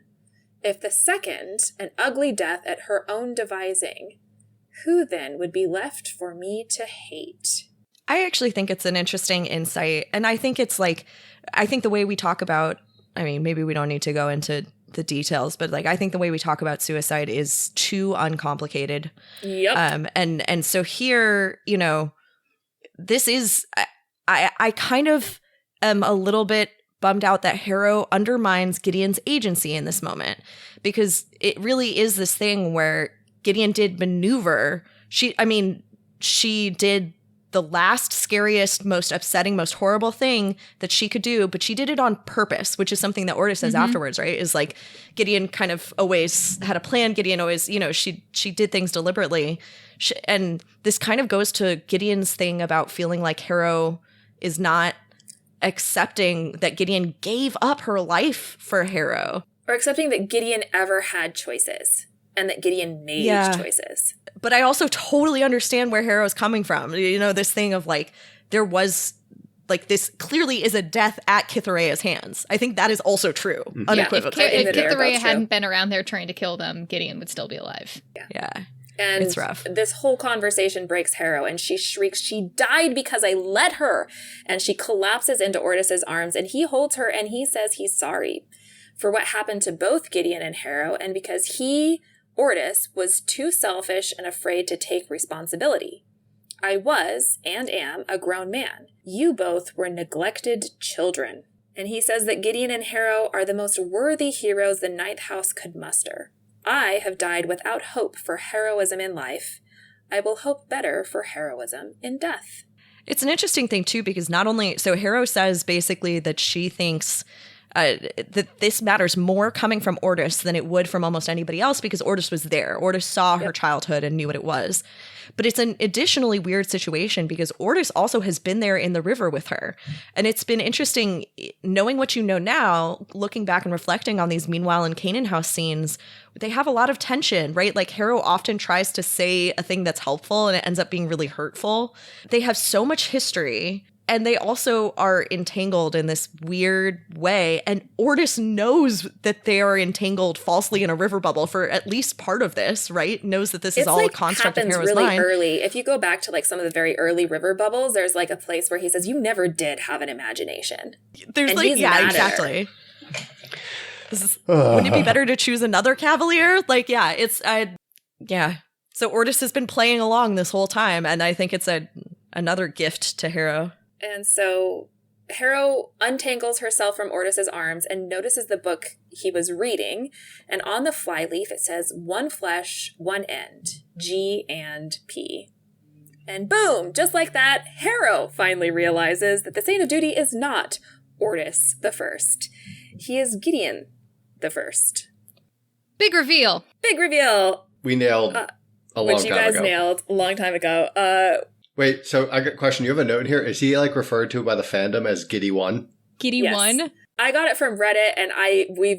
If the second, an ugly death at her own devising, who then would be left for me to hate? I actually think it's an interesting insight. And I think it's like, I think the way we talk about, I mean, maybe we don't need to go into the details, but like, I think the way we talk about suicide is too uncomplicated. Yep. And so here, you know, this is, I kind of am a little bit bummed out that Harrow undermines Gideon's agency in this moment, because it really is this thing where Gideon did maneuver. She did the last scariest, most upsetting, most horrible thing that she could do, but she did it on purpose, which is something that Ortis says afterwards, right? Is like Gideon kind of always had a plan. Gideon always, you know, she did things deliberately. And this kind of goes to Gideon's thing about feeling like Harrow is not accepting that Gideon gave up her life for Harrow. Or accepting that Gideon ever had choices and that Gideon made choices. But I also totally understand where Harrow's coming from. You know, this thing of like, there was like, this clearly is a death at Kithorea's hands. I think that is also true. Unequivocally. If Kithorea hadn't been around there trying to kill them, Gideon would still be alive. Yeah. And it's rough. This whole conversation breaks Harrow, and she shrieks, "She died because I let her!" And she collapses into Ortis's arms, and he holds her, and he says he's sorry for what happened to both Gideon and Harrow, and because he, Ortis, was too selfish and afraid to take responsibility. I was, and am, a grown man. You both were neglected children. And he says that Gideon and Harrow are the most worthy heroes the Ninth House could muster. I have died without hope for heroism in life. I will hope better for heroism in death. It's an interesting thing, too, because not only... So Harrow says basically that she thinks that this matters more coming from Ortis than it would from almost anybody else because Ortis was there. Ortis saw her childhood and knew what it was. But it's an additionally weird situation because Ortis also has been there in the river with her. And it's been interesting knowing what you know now, looking back and reflecting on these Meanwhile in Canaan House scenes. They have a lot of tension, right? Like Harrow often tries to say a thing that's helpful and it ends up being really hurtful. They have so much history. And they also are entangled in this weird way. And Ortis knows that they are entangled falsely in a river bubble for at least part of this, right? Knows that this is all a construct of Harrow's really mind. Early. If you go back to like some of the very early river bubbles, there's like a place where he says, you never did have an imagination. There's and like, yeah, exactly. Wouldn't it be better to choose another cavalier? Like, yeah, it's, yeah. So Ortis has been playing along this whole time. And I think it's another gift to Harrow. And so Harrow untangles herself from Ortis's arms and notices the book he was reading. And on the flyleaf, it says, one flesh, one end, G and P. And boom, just like that, Harrow finally realizes that the Saint of Duty is not Ortis the First. He is Gideon the First. Big reveal. Big reveal. We nailed a long time ago. Which you guys nailed a long time ago. Wait, so I got a question. You have a note here. Is he like referred to by the fandom as Giddy One? Giddy Yes. One? I got it from Reddit, and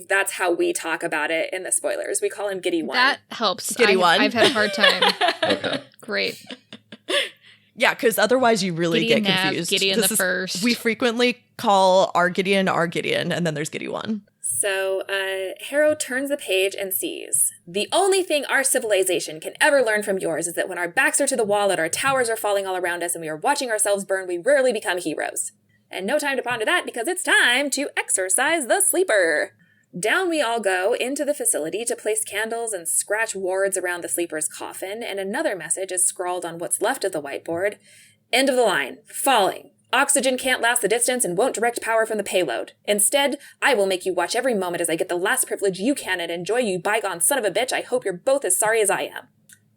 that's how we talk about it in the spoilers. We call him Giddy One. That helps. Giddy One. I've had a hard time. Okay. Great. Yeah, because otherwise you really Gideon get Nav, confused. Gideon the First. We frequently call our Gideon, and then there's Giddy One. So, Harrow turns the page and sees, the only thing our civilization can ever learn from yours is that when our backs are to the wall and our towers are falling all around us and we are watching ourselves burn, we rarely become heroes. And no time to ponder that because it's time to exorcise the sleeper. Down we all go into the facility to place candles and scratch wards around the sleeper's coffin, and another message is scrawled on what's left of the whiteboard. End of the line. Falling. Oxygen can't last the distance and won't direct power from the payload. Instead, I will make you watch every moment as I get the last privilege you can and enjoy, you bygone son of a bitch. I hope you're both as sorry as I am.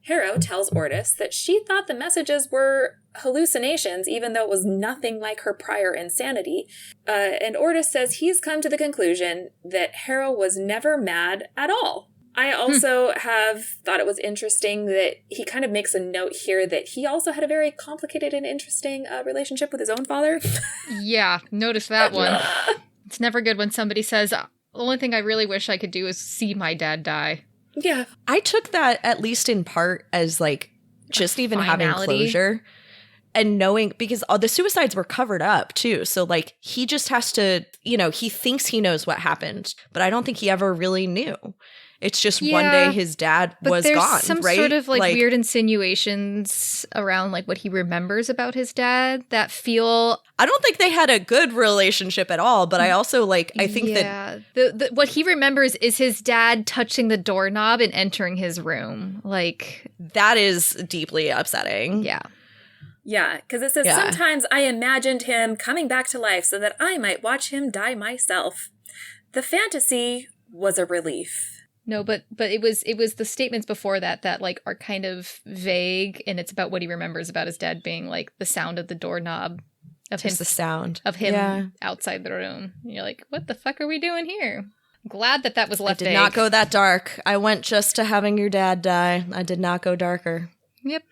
Harrow tells Ortis that she thought the messages were hallucinations, even though it was nothing like her prior insanity. And Ortis says he's come to the conclusion that Harrow was never mad at all. I also have thought it was interesting that he kind of makes a note here that he also had a very complicated and interesting relationship with his own father. Yeah, notice that one. It's never good when somebody says, the only thing I really wish I could do is see my dad die. Yeah. I took that, at least in part, as like just even having finality. closure and knowing, because all the suicides were covered up too. So like he just has to, he thinks he knows what happened, but I don't think he ever really knew. It's just one day his dad was there's gone, some right? sort of like weird insinuations around like what he remembers about his dad that feel. I don't think they had a good relationship at all, but I also I think that the what he remembers is his dad touching the doorknob and entering his room. Like that is deeply upsetting. Yeah. Yeah, because it says, sometimes I imagined him coming back to life so that I might watch him die myself. The fantasy was a relief. No, but it was the statements before that like are kind of vague, and it's about what he remembers about his dad being like the sound of the doorknob, of just the sound of him outside the room. And you're like, what the fuck are we doing here? I'm glad that was left. I did not go that dark. I went just to having your dad die. I did not go darker. Yep,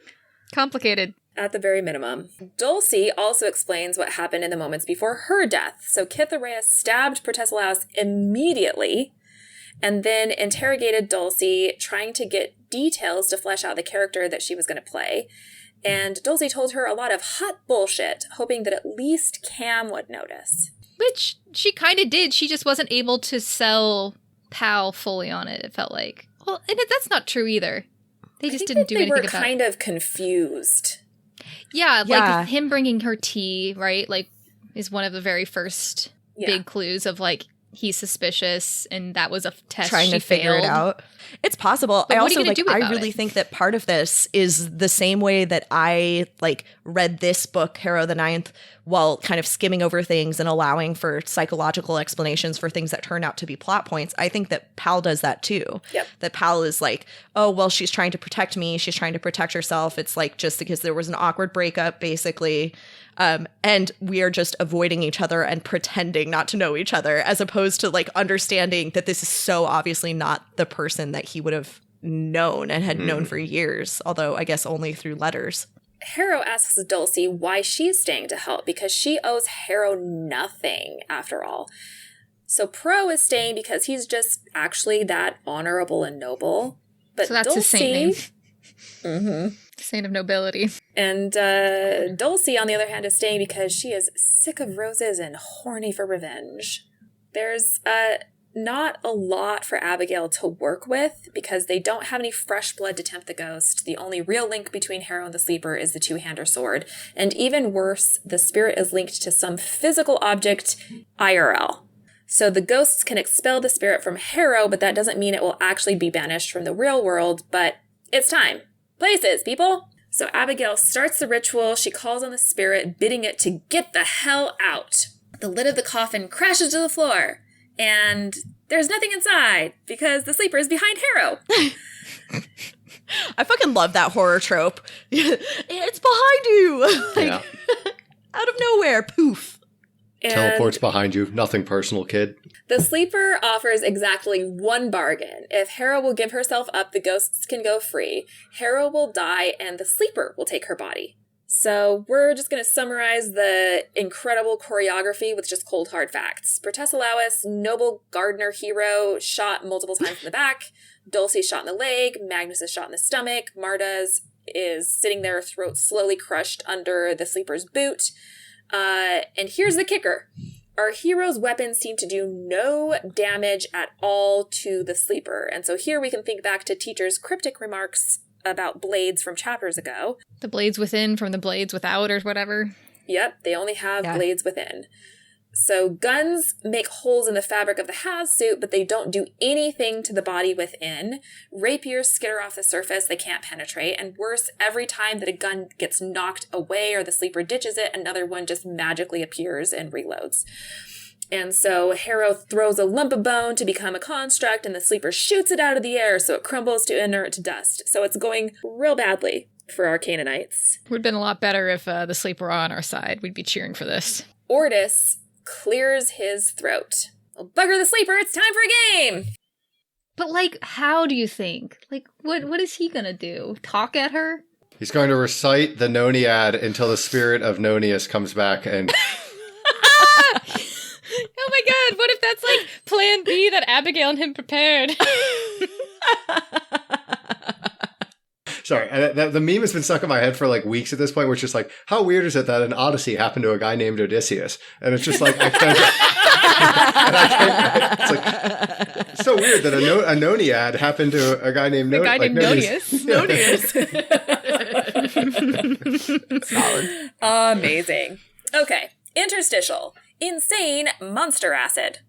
complicated. At the very minimum. Dulcie also explains what happened in the moments before her death. So Kithareus stabbed Protesilaus immediately, and then interrogated Dulcie, trying to get details to flesh out the character that she was going to play. And Dulcie told her a lot of hot bullshit, hoping that at least Cam would notice. Which she kind of did. She just wasn't able to sell Pal fully on it, it felt like. Well, and that's not true either. They just didn't do anything about it. They were kind of confused. Yeah, like him bringing her tea, right? Like, is one of the very first big clues of like, he's suspicious, and that was a test trying to figure it out. It's possible. But I what are also you gonna do I really think that part of this is the same way that I read this book, Harrow the Ninth, while kind of skimming over things and allowing for psychological explanations for things that turn out to be plot points. I think that Pal does that too. Yep. That Pal is like, oh, well, she's trying to protect me. She's trying to protect herself. It's like just because there was an awkward breakup, basically. And we are just avoiding each other and pretending not to know each other, as opposed to like understanding that this is so obviously not the person that he would have known and had known for years, although I guess only through letters. Harrow asks Dulcie why she's staying to help, because she owes Harrow nothing, after all. So Pro is staying because he's just actually that honorable and noble. But so that's Dulcie, his saint name. Mm-hmm. Saint of nobility. And Dulcie, on the other hand, is staying because she is sick of roses and horny for revenge. There's not a lot for Abigail to work with because they don't have any fresh blood to tempt the ghost. The only real link between Harrow and the sleeper is the two-hander sword. And even worse, the spirit is linked to some physical object, IRL. So the ghosts can expel the spirit from Harrow, but that doesn't mean it will actually be banished from the real world. But it's time. Places, people! So Abigail starts the ritual. She calls on the spirit, bidding it to get the hell out. The lid of the coffin crashes to the floor. And there's nothing inside because the sleeper is behind Harrow. I fucking love that horror trope. It's behind you. Yeah. Out of nowhere, poof. And Teleports behind you. Nothing personal, kid. the sleeper offers exactly one bargain. If Harrow will give herself up, the ghosts can go free. Harrow will die and the sleeper will take her body. So we're just going to summarize the incredible choreography with just cold, hard facts. Protesilaus, noble gardener hero, shot multiple times in the back. Dulce's shot in the leg. Magnus is shot in the stomach. Marta's is sitting there, throat slowly crushed under the sleeper's boot. And here's the kicker. Our hero's weapons seem to do no damage at all to the sleeper. And so here we can think back to teacher's cryptic remarks about blades from chapters ago. The blades within from the blades without or whatever. Yep, they only have blades within. So guns make holes in the fabric of the Has suit, but they don't do anything to the body within. Rapiers skitter off the surface, they can't penetrate. And worse, every time that a gun gets knocked away or the sleeper ditches it, another one just magically appears and reloads. And so Harrow throws a lump of bone to become a construct, and the sleeper shoots it out of the air so it crumbles to inert dust. So it's going real badly for our Canaanites. Would have been a lot better if the sleeper were on our side. We'd be cheering for this. Ortis clears his throat. Well, bugger the sleeper, it's time for a game! But, like, how do you think? Like, what is he gonna do? Talk at her? He's going to recite the Noniad until the spirit of Nonius comes back and... Oh my god, what if that's like plan B that Abigail and him prepared? Sorry, the meme has been stuck in my head for like weeks at this point, which is like, how weird is it that an Odyssey happened to a guy named Odysseus? And it's just like, I can't it's like, it's so weird that a Noniad happened to a guy named Nonius. Solid. Amazing. Okay, interstitial. Insane monster acid.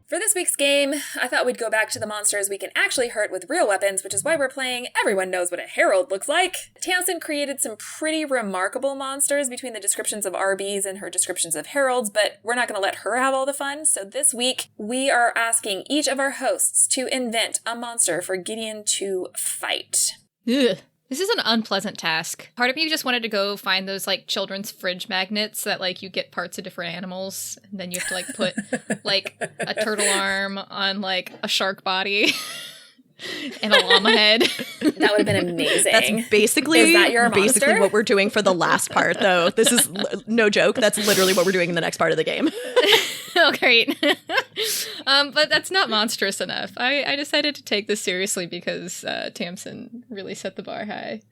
For this week's game, I thought we'd go back to the monsters we can actually hurt with real weapons, which is why we're playing Everyone Knows What a Herald Looks Like. Tamsin created some pretty remarkable monsters between the descriptions of RBs and her descriptions of heralds, but we're not going to let her have all the fun. So this week, we are asking each of our hosts to invent a monster for Gideon to fight. Ugh. This is an unpleasant task. Part of me just wanted to go find those, like, children's fridge magnets that, like, you get parts of different animals, and then you have to, like, put, like, a turtle arm on, like, a shark body and a llama head. That would have been amazing. That's basically, is that your monster? what we're doing for the last part, though. This is no joke. That's literally what we're doing in the next part of the game. Oh, great. But that's not monstrous enough. I decided to take this seriously because Tamsin really set the bar high.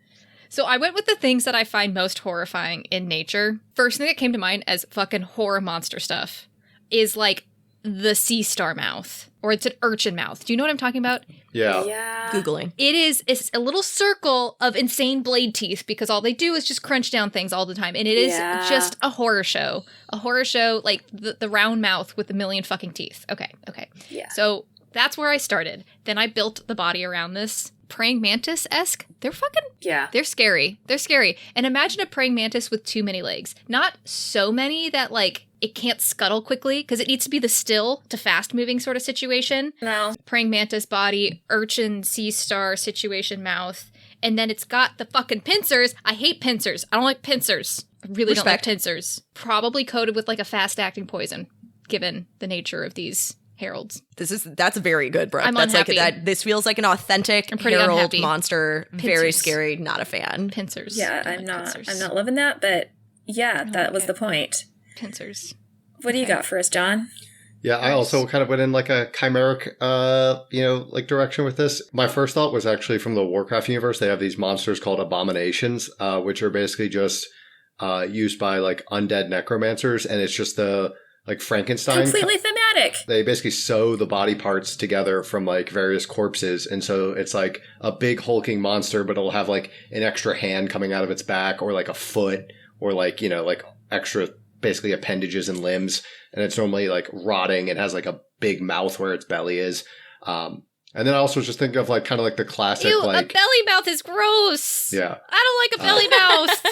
So I went with the things that I find most horrifying in nature. First thing that came to mind as fucking horror monster stuff is like the sea star mouth, or it's an urchin mouth. Do you know what I'm talking about? Yeah. Googling. It's a little circle of insane blade teeth because all they do is just crunch down things all the time. And it is just a horror show. A horror show, like the round mouth with a million fucking teeth. Okay. Yeah. So that's where I started. Then I built the body around this. Praying mantis-esque. They're fucking... Yeah. They're scary. And imagine a praying mantis with too many legs. Not so many that, like, it can't scuttle quickly, because it needs to be the still to fast-moving sort of situation. No. Praying mantis body, urchin, sea star situation mouth. And then it's got the fucking pincers. I hate pincers. I don't like pincers. I really don't like pincers. Probably coated with, like, a fast-acting poison, given the nature of these heralds. That's very good, Brooke. I'm that's unhappy. like that. This feels like an authentic herald unhappy. monster. Pincers. Very scary. Not a fan. Pincers. Yeah, I I'm like not. pincers. I'm not loving that, but yeah, that was the point. Pincers. What do you got for us, John? Yeah, I also kind of went in like a chimeric, like direction with this. My first thought was actually from the Warcraft universe. They have these monsters called abominations, which are basically just used by like undead necromancers, and it's just the like Frankenstein. Completely thematic. They basically sew the body parts together from like various corpses. And so it's like a big hulking monster, but it'll have like an extra hand coming out of its back or like a foot or like, you know, like extra basically appendages and limbs. And it's normally like rotting. It has like a big mouth where its belly is. And then I also was just thinking of like kind of like the classic. Ew, like, a belly mouth is gross. Yeah. I don't like a belly mouth.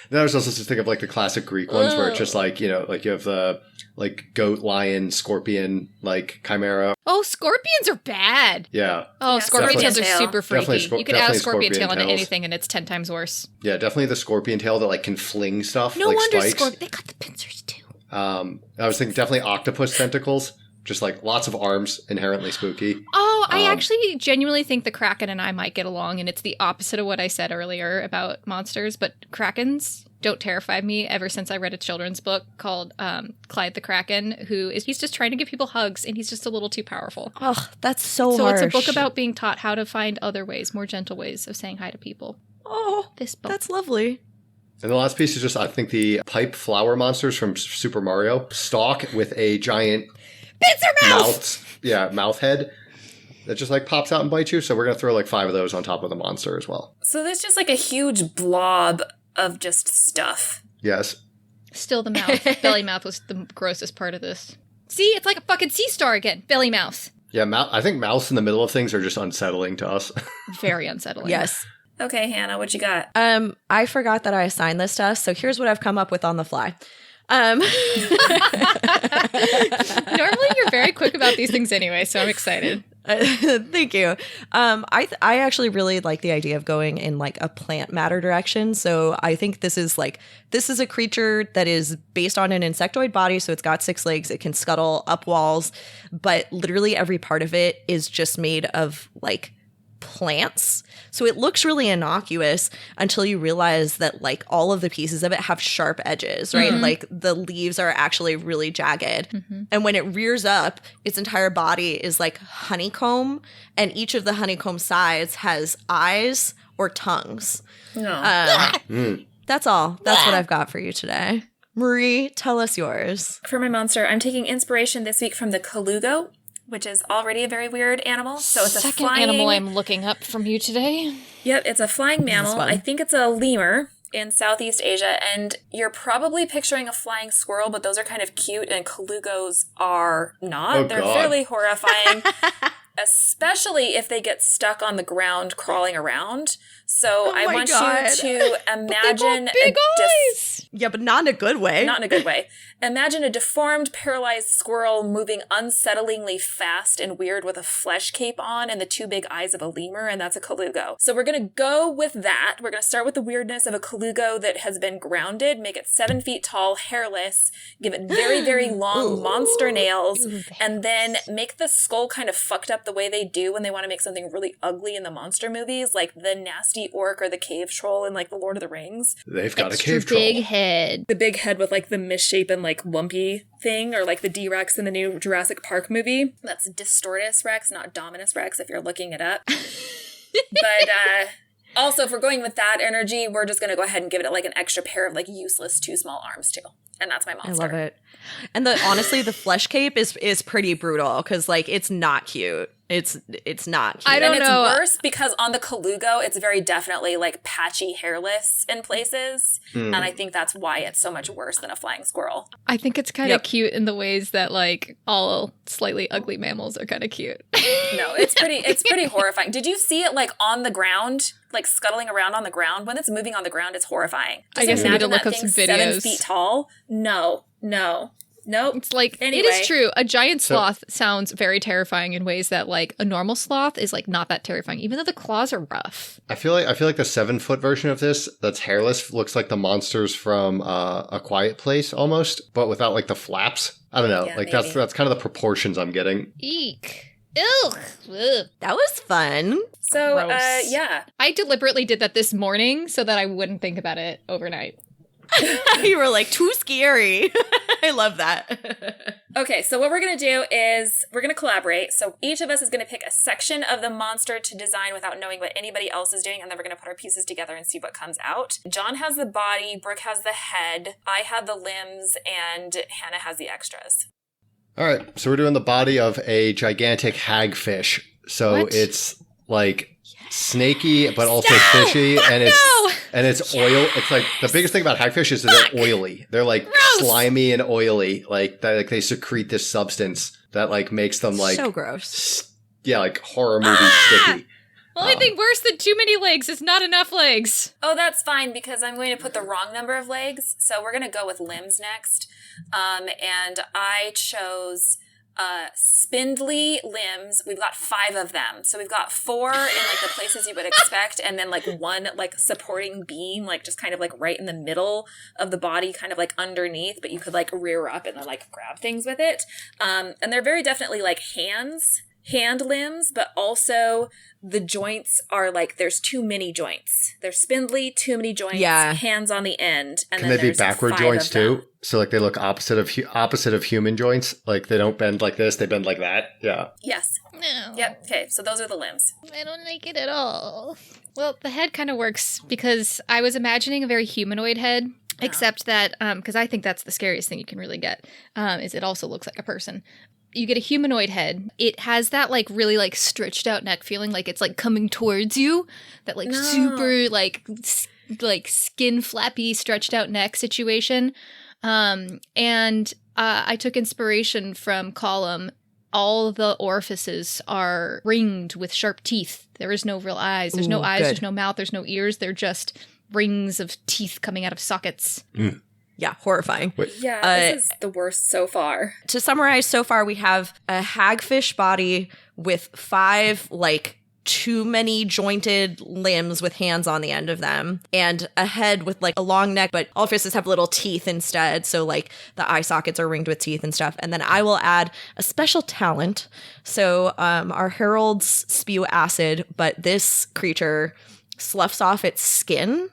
Then I was also just thinking of like the classic Greek ones where it's just like, you know, like you have the like goat, lion, scorpion, like chimera. Oh, scorpions are bad. Yeah. Oh, Yeah, scorpion tails are tail. super freaky. You could add a scorpion tail into tails. anything and it's 10 times worse. Yeah, definitely the scorpion tail that like can fling stuff No like wonder spikes. they got the pincers too. I was thinking definitely octopus tentacles. Just like lots of arms, inherently spooky. Oh, I actually genuinely think the Kraken and I might get along, and it's the opposite of what I said earlier about monsters, but Krakens don't terrify me ever since I read a children's book called Clyde the Kraken, he's just trying to give people hugs, and he's just a little too powerful. Oh, that's so So harsh. it's a book about being taught how to find other ways, more gentle ways of saying hi to people. Oh, This book. that's lovely. And the last piece is just, I think, the pipe flower monsters from Super Mario stalk with a giant mouth head that just like pops out and bites you. So we're going to throw like 5 of those on top of the monster as well. So there's just like a huge blob of just stuff. Yes. Still the mouth. Belly mouth was the grossest part of this. See, it's like a fucking sea star again. Belly mouth. Yeah, I think mouths in the middle of things are just unsettling to us. Very unsettling. Yes. Okay, Hannah, what you got? I forgot that I assigned this to us, so here's what I've come up with on the fly. Normally you're very quick about these things anyway, so I'm excited. Thank you. I actually really like the idea of going in like a plant matter direction. So I think this is a creature that is based on an insectoid body. So it's got 6 legs. It can scuttle up walls, but literally every part of it is just made of like plants. So it looks really innocuous until you realize that like all of the pieces of it have sharp edges, right? Mm-hmm. Like the leaves are actually really jagged. Mm-hmm. And when it rears up, its entire body is like honeycomb, and each of the honeycomb sides has eyes or tongues. No. That's all. That's what I've got for you today. Marie, tell us yours. For my monster, I'm taking inspiration this week from the Colugo, which is already a very weird animal. So it's Second a flying animal I'm looking up from you today. Yep, it's a flying mammal. fun. I think it's a lemur in Southeast Asia, and you're probably picturing a flying squirrel, but those are kind of cute, and Colugos are not. Oh, They're God. fairly horrifying, especially if they get stuck on the ground crawling around. So I my want God. you to imagine big eyes. Yeah, but not in a good way. not in a good way. Imagine a deformed, paralyzed squirrel moving unsettlingly fast and weird with a flesh cape on and the 2 big eyes of a lemur, and that's a Colugo. So we're going to go with that. We're going to start with the weirdness of a Colugo that has been grounded, make it 7 feet tall, hairless, give it very, very long monster nails, and then make the skull kind of fucked up the way they do when they want to make something really ugly in the monster movies, like the nasty orc or the cave troll in like the Lord of the Rings. They've got Extra a cave troll. big head. The big head with like the misshapen like lumpy thing, or like the D-Rex in the new Jurassic Park movie. That's Distortus Rex, not Dominus Rex if you're looking it up. But also, if we're going with that energy, we're just going to go ahead and give it like an extra pair of like useless 2 small arms too. And that's my I monster. love it. And honestly, the flesh cape is pretty brutal because like it's not cute. It's not cute. I don't And it's know. worse because on the Colugo, it's very definitely like patchy hairless in places. And I think that's why it's so much worse than a flying squirrel. I think it's kind of Yep. cute in the ways that like all slightly ugly mammals are kind of cute. No, it's pretty horrifying. Did you see it like on the ground, like scuttling around on the ground? When it's moving on the ground, it's horrifying. I guess we need to imagine look that up some thing 7 videos. feet tall. No. Nope. It's like, it Anyway. is true. A giant sloth sounds very terrifying in ways that like a normal sloth is like not that terrifying, even though the claws are rough. I feel like the 7-foot version of this that's hairless looks like the monsters from A Quiet Place almost, but without like the flaps. I don't know. Yeah, like maybe. that's kind of the proportions I'm getting. Eek. Ugh. Ugh. That was fun. So, Gross. yeah. I deliberately did that this morning so that I wouldn't think about it overnight. You were like, too scary. I love that. Okay, so what we're going to do is we're going to collaborate. So each of us is going to pick a section of the monster to design without knowing what anybody else is doing, and then we're going to put our pieces together and see what comes out. John has the body, Brooke has the head, I have the limbs, and Hannah has the extras. All right, so we're doing the body of a gigantic hagfish. So it's like snaky, but also fishy, and it's oil. It's like the biggest thing about hagfish is that they're oily. They're like slimy and oily. Like that, like they secrete this substance that like makes them like so gross. Like horror movie sticky. Only thing worse than too many legs is not enough legs. Oh, that's fine because I'm going to put the wrong number of legs. So we're going to go with limbs next. And I chose spindly limbs. We've got 5 of them. So we've got 4 in like the places you would expect, and then like 1 like supporting beam, like just kind of like right in the middle of the body, kind of like underneath, but you could like rear up and then like grab things with it. And they're very definitely like hand limbs, but also the joints are like, there's too many joints. They're spindly, too many joints, hands on the end. And Can then they be backward joints too? So like they look opposite of human joints. Like they don't bend like this, they bend like that. Yeah. Yes. No. Yep. Okay. So those are the limbs. I don't like it at all. Well, the head kind of works because I was imagining a very humanoid head, except that, because I think that's the scariest thing you can really get, is it also looks like a person. You get a humanoid head. It has that like really like stretched out neck feeling, like it's like coming towards you. That like super like skin flappy stretched out neck situation. And I took inspiration from Column. All the orifices are ringed with sharp teeth. There is no real eyes. There's no eyes. Good. There's no mouth. There's no ears. They're just rings of teeth coming out of sockets. Mm. Yeah, horrifying. Yeah, this is the worst so far. To summarize, so far we have a hagfish body with 5 like too many jointed limbs with hands on the end of them, and a head with like a long neck, but all fishes have little teeth instead. So like the eye sockets are ringed with teeth and stuff. And then I will add a special talent. So our heralds spew acid, but this creature sloughs off its skin.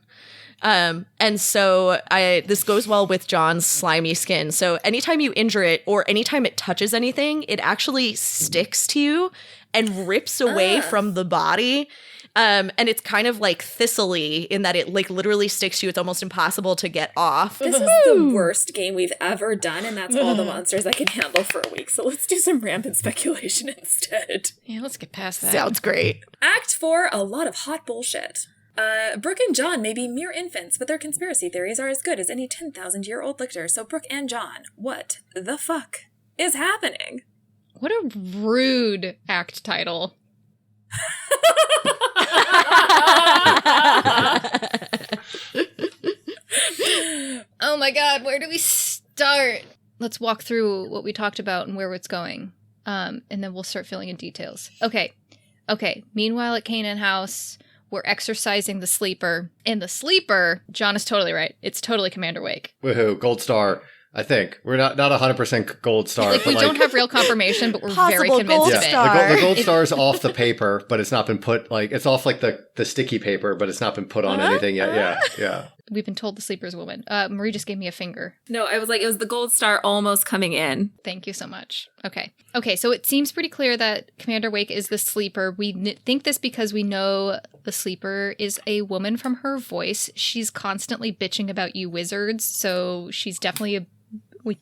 And so this goes well with John's slimy skin. So anytime you injure it or anytime it touches anything, it actually sticks to you and rips away from the body. And it's kind of like thistly in that it like literally sticks to you. It's almost impossible to get off. This is the worst game we've ever done, and that's all the monsters I can handle for a week. So let's do some rampant speculation instead. Yeah, let's get past that. Sounds great. Act 4, a lot of hot bullshit. Brooke and John may be mere infants, but their conspiracy theories are as good as any 10,000-year-old lictor. So Brooke and John, what the fuck is happening? What a rude act title. Oh my god, where do we start? Let's walk through what we talked about and where it's going. And then we'll start filling in details. Okay. Meanwhile at Canaan House, we're exercising the sleeper. And the sleeper, John is totally right. It's totally Commander Wake. Woohoo, gold star. I think we're not 100% gold star. Like, we don't have real confirmation, but we're very convinced of it. The gold star is off the paper, but it's not been put like it's off like the sticky paper, but it's not been put on anything yet. Yeah. We've been told the sleeper's a woman. Marie just gave me a finger. No, I was like, it was the gold star almost coming in. Thank you so much. Okay, so it seems pretty clear that Commander Wake is the sleeper. We think this because we know the sleeper is a woman from her voice. She's constantly bitching about you wizards, so she's definitely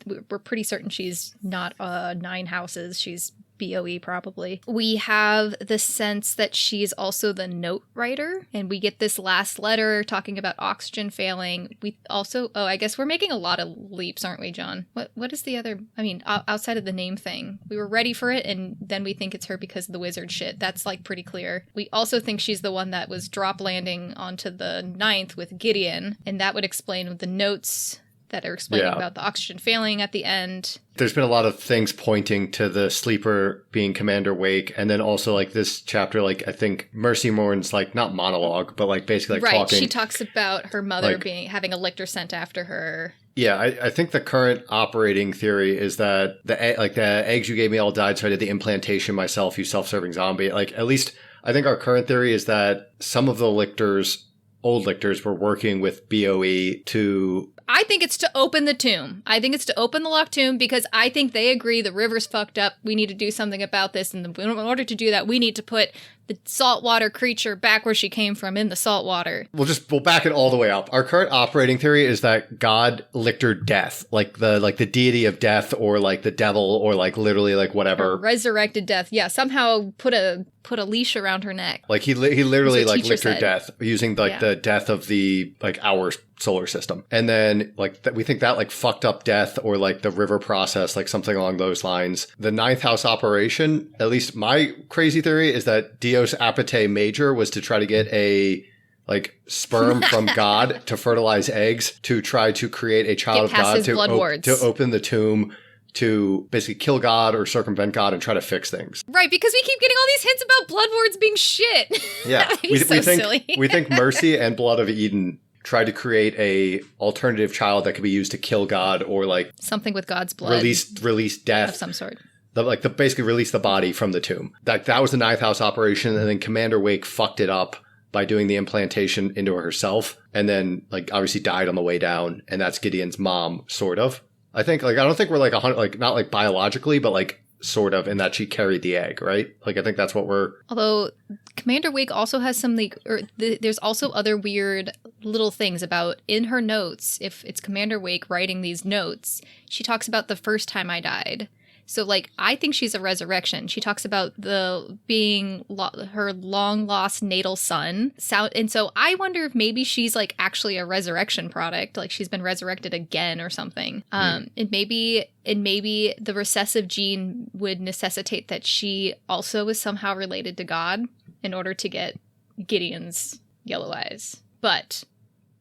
we're pretty certain she's not 9 houses. She's BOE probably. We have the sense that she's also the note writer, and we get this last letter talking about oxygen failing. We also, I guess we're making a lot of leaps, aren't we, John? What is the other, outside of the name thing? We were ready for it, and then we think it's her because of the wizard shit. That's like pretty clear. We also think she's the one that was drop landing onto the 9th with Gideon, and that would explain the notes that are explaining about the oxygen failing at the end. There's been a lot of things pointing to the sleeper being Commander Wake, and then also like this chapter, like I think Mercy mourns like not monologue, but like basically like talking. She talks about her mother having a lictor sent after her. Yeah, I think the current operating theory is that the eggs you gave me all died, so I did the implantation myself, you self-serving zombie. Like at least I think our current theory is that some of the lictors old lictors were working with BOE to... I think it's to open the tomb. I think it's to open the locked tomb because I think they agree the river's fucked up. We need to do something about this. And in order to do that, we need to put the saltwater creature back where she came from in the saltwater. We'll back it all the way up. Our current operating theory is that God lictored death, like the deity of death, or like the devil, or like literally like whatever. Or resurrected death. Yeah, somehow put a leash around her neck. Like he literally like lictored said. death using like the death of the like our solar system. And then like we think that like fucked up death, or like the river process, like something along those lines. The ninth house operation, at least my crazy theory, is that Dios Apate Major was to try to get a like sperm from God to fertilize eggs to try to create a child of God to open the tomb, to basically kill God or circumvent God and try to fix things. Right, because we keep getting all these hints about blood wards being shit. Yeah. we think silly. We think Mercy and Blood of Eden tried to create a alternative child that could be used to kill God, or like something with God's blood. Release death of some sort. Basically release the body from the tomb. That was the ninth house operation, and then Commander Wake fucked it up by doing the implantation into herself, and then like obviously died on the way down, and that's Gideon's mom, sort of. I think like I don't think we're like 100, like not like biologically, but like sort of, in that she carried the egg, right? Like I think that's what we're. Although Commander Wake also has some like, there's also other weird little things about in her notes. If it's Commander Wake writing these notes, she talks about the first time I died. So, like, I think she's a resurrection. She talks about her long-lost natal son. And so I wonder if maybe she's, like, actually a resurrection product. Like, she's been resurrected again or something. And maybe the recessive gene would necessitate that she also is somehow related to God in order to get Gideon's yellow eyes. But...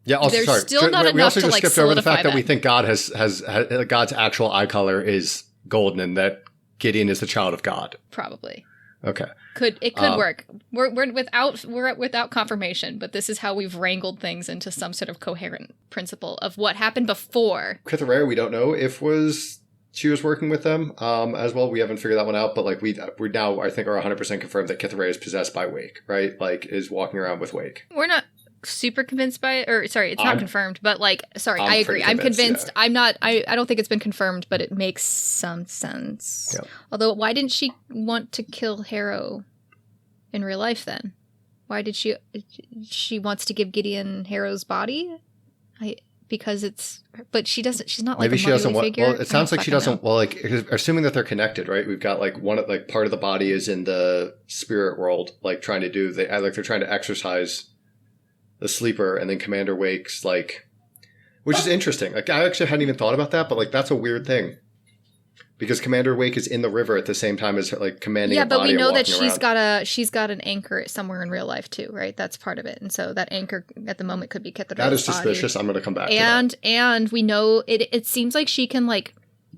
Yeah, also, there's still not enough to, like, skipped over the fact that we think God has God's actual eye color is golden, and that Gideon is the child of God. Probably. Okay. It could work. We're without confirmation, but this is how we've wrangled things into some sort of coherent principle of what happened before. Kitharaya, we don't know if she was working with them as well. We haven't figured that one out, but like we now I think are 100% confirmed that Kitharaya is possessed by Wake, right? Like is walking around with Wake. We're not super convinced by it, or sorry, it's not confirmed, but like, sorry, I agree. I'm convinced. Yeah. I don't think it's been confirmed, but it makes some sense. Yep. Although, why didn't she want to kill Harrow in real life then? Why did she wants to give Gideon Harrow's body? But she doesn't, she's not like maybe a she doesn't want, figure. Well, it sounds like she doesn't, well, like, assuming that they're connected, right? We've got like like part of the body is in the spirit world, like trying to do, they're trying to exercise the sleeper, and then Commander Wake's like, which is interesting. Like I actually hadn't even thought about that, but like that's a weird thing because Commander Wake is in the river at the same time as like commanding. Yeah, but we know that she's got an anchor somewhere in real life too, right? That's part of it, and so that anchor at the moment could be Kitharay's That is suspicious. I'm going to come back. And we know it seems like she can like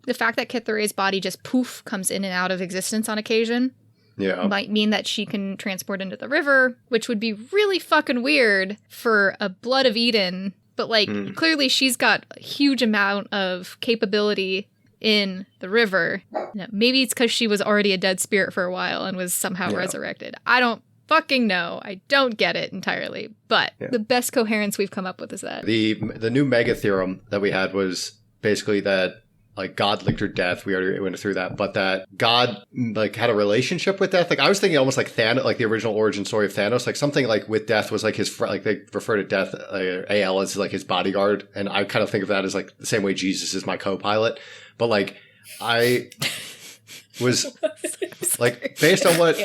the fact that Kitharay's body just poof comes in and out of existence on occasion. Yeah. Might mean that she can transport into the river, which would be really fucking weird for a Blood of Eden. But, like, clearly she's got a huge amount of capability in the river. You know, maybe it's because she was already a dead spirit for a while and was somehow resurrected. I don't fucking know. I don't get it entirely. But the best coherence we've come up with is that. The new mega theorem that we had was basically that like God lictored death. We already went through that, but that God like had a relationship with death. Like I was thinking almost like Thanos, like the original origin story of Thanos, like something like with death was like his friend, like they refer to death, AL as like his bodyguard. And I kind of think of that as like the same way Jesus is my co-pilot. But like I was like, based on what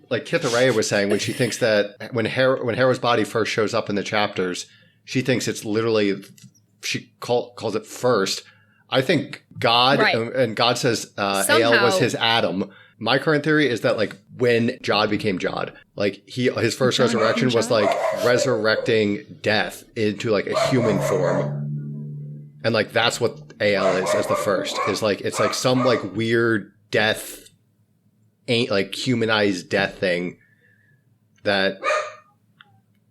like Kitharaya was saying when she thinks that when Harrow's body first shows up in the chapters, she thinks it's literally, she calls it first. I think God, and God says AL was his Adam. My current theory is that like when Jod became Jod, like his first resurrection was like resurrecting death into like a human form. And like that's what AL is as the first. Is like it's like some like weird death, ain't like humanized death thing that,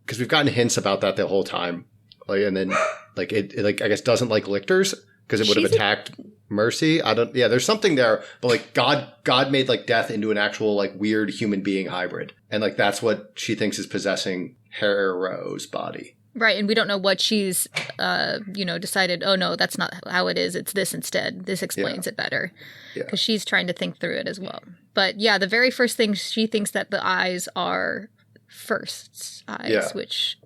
because we've gotten hints about that the whole time. Like, and then like it like I guess doesn't like lictors because it would have attacked Mercy. There's something there, but like God made like death into an actual like weird human being hybrid. And like that's what she thinks is possessing Harrow's body. Right, and we don't know what she's, decided, oh no, that's not how it is, it's this instead. This explains it better. Because she's trying to think through it as well. But yeah, the very first thing, she thinks that the eyes are first eyes,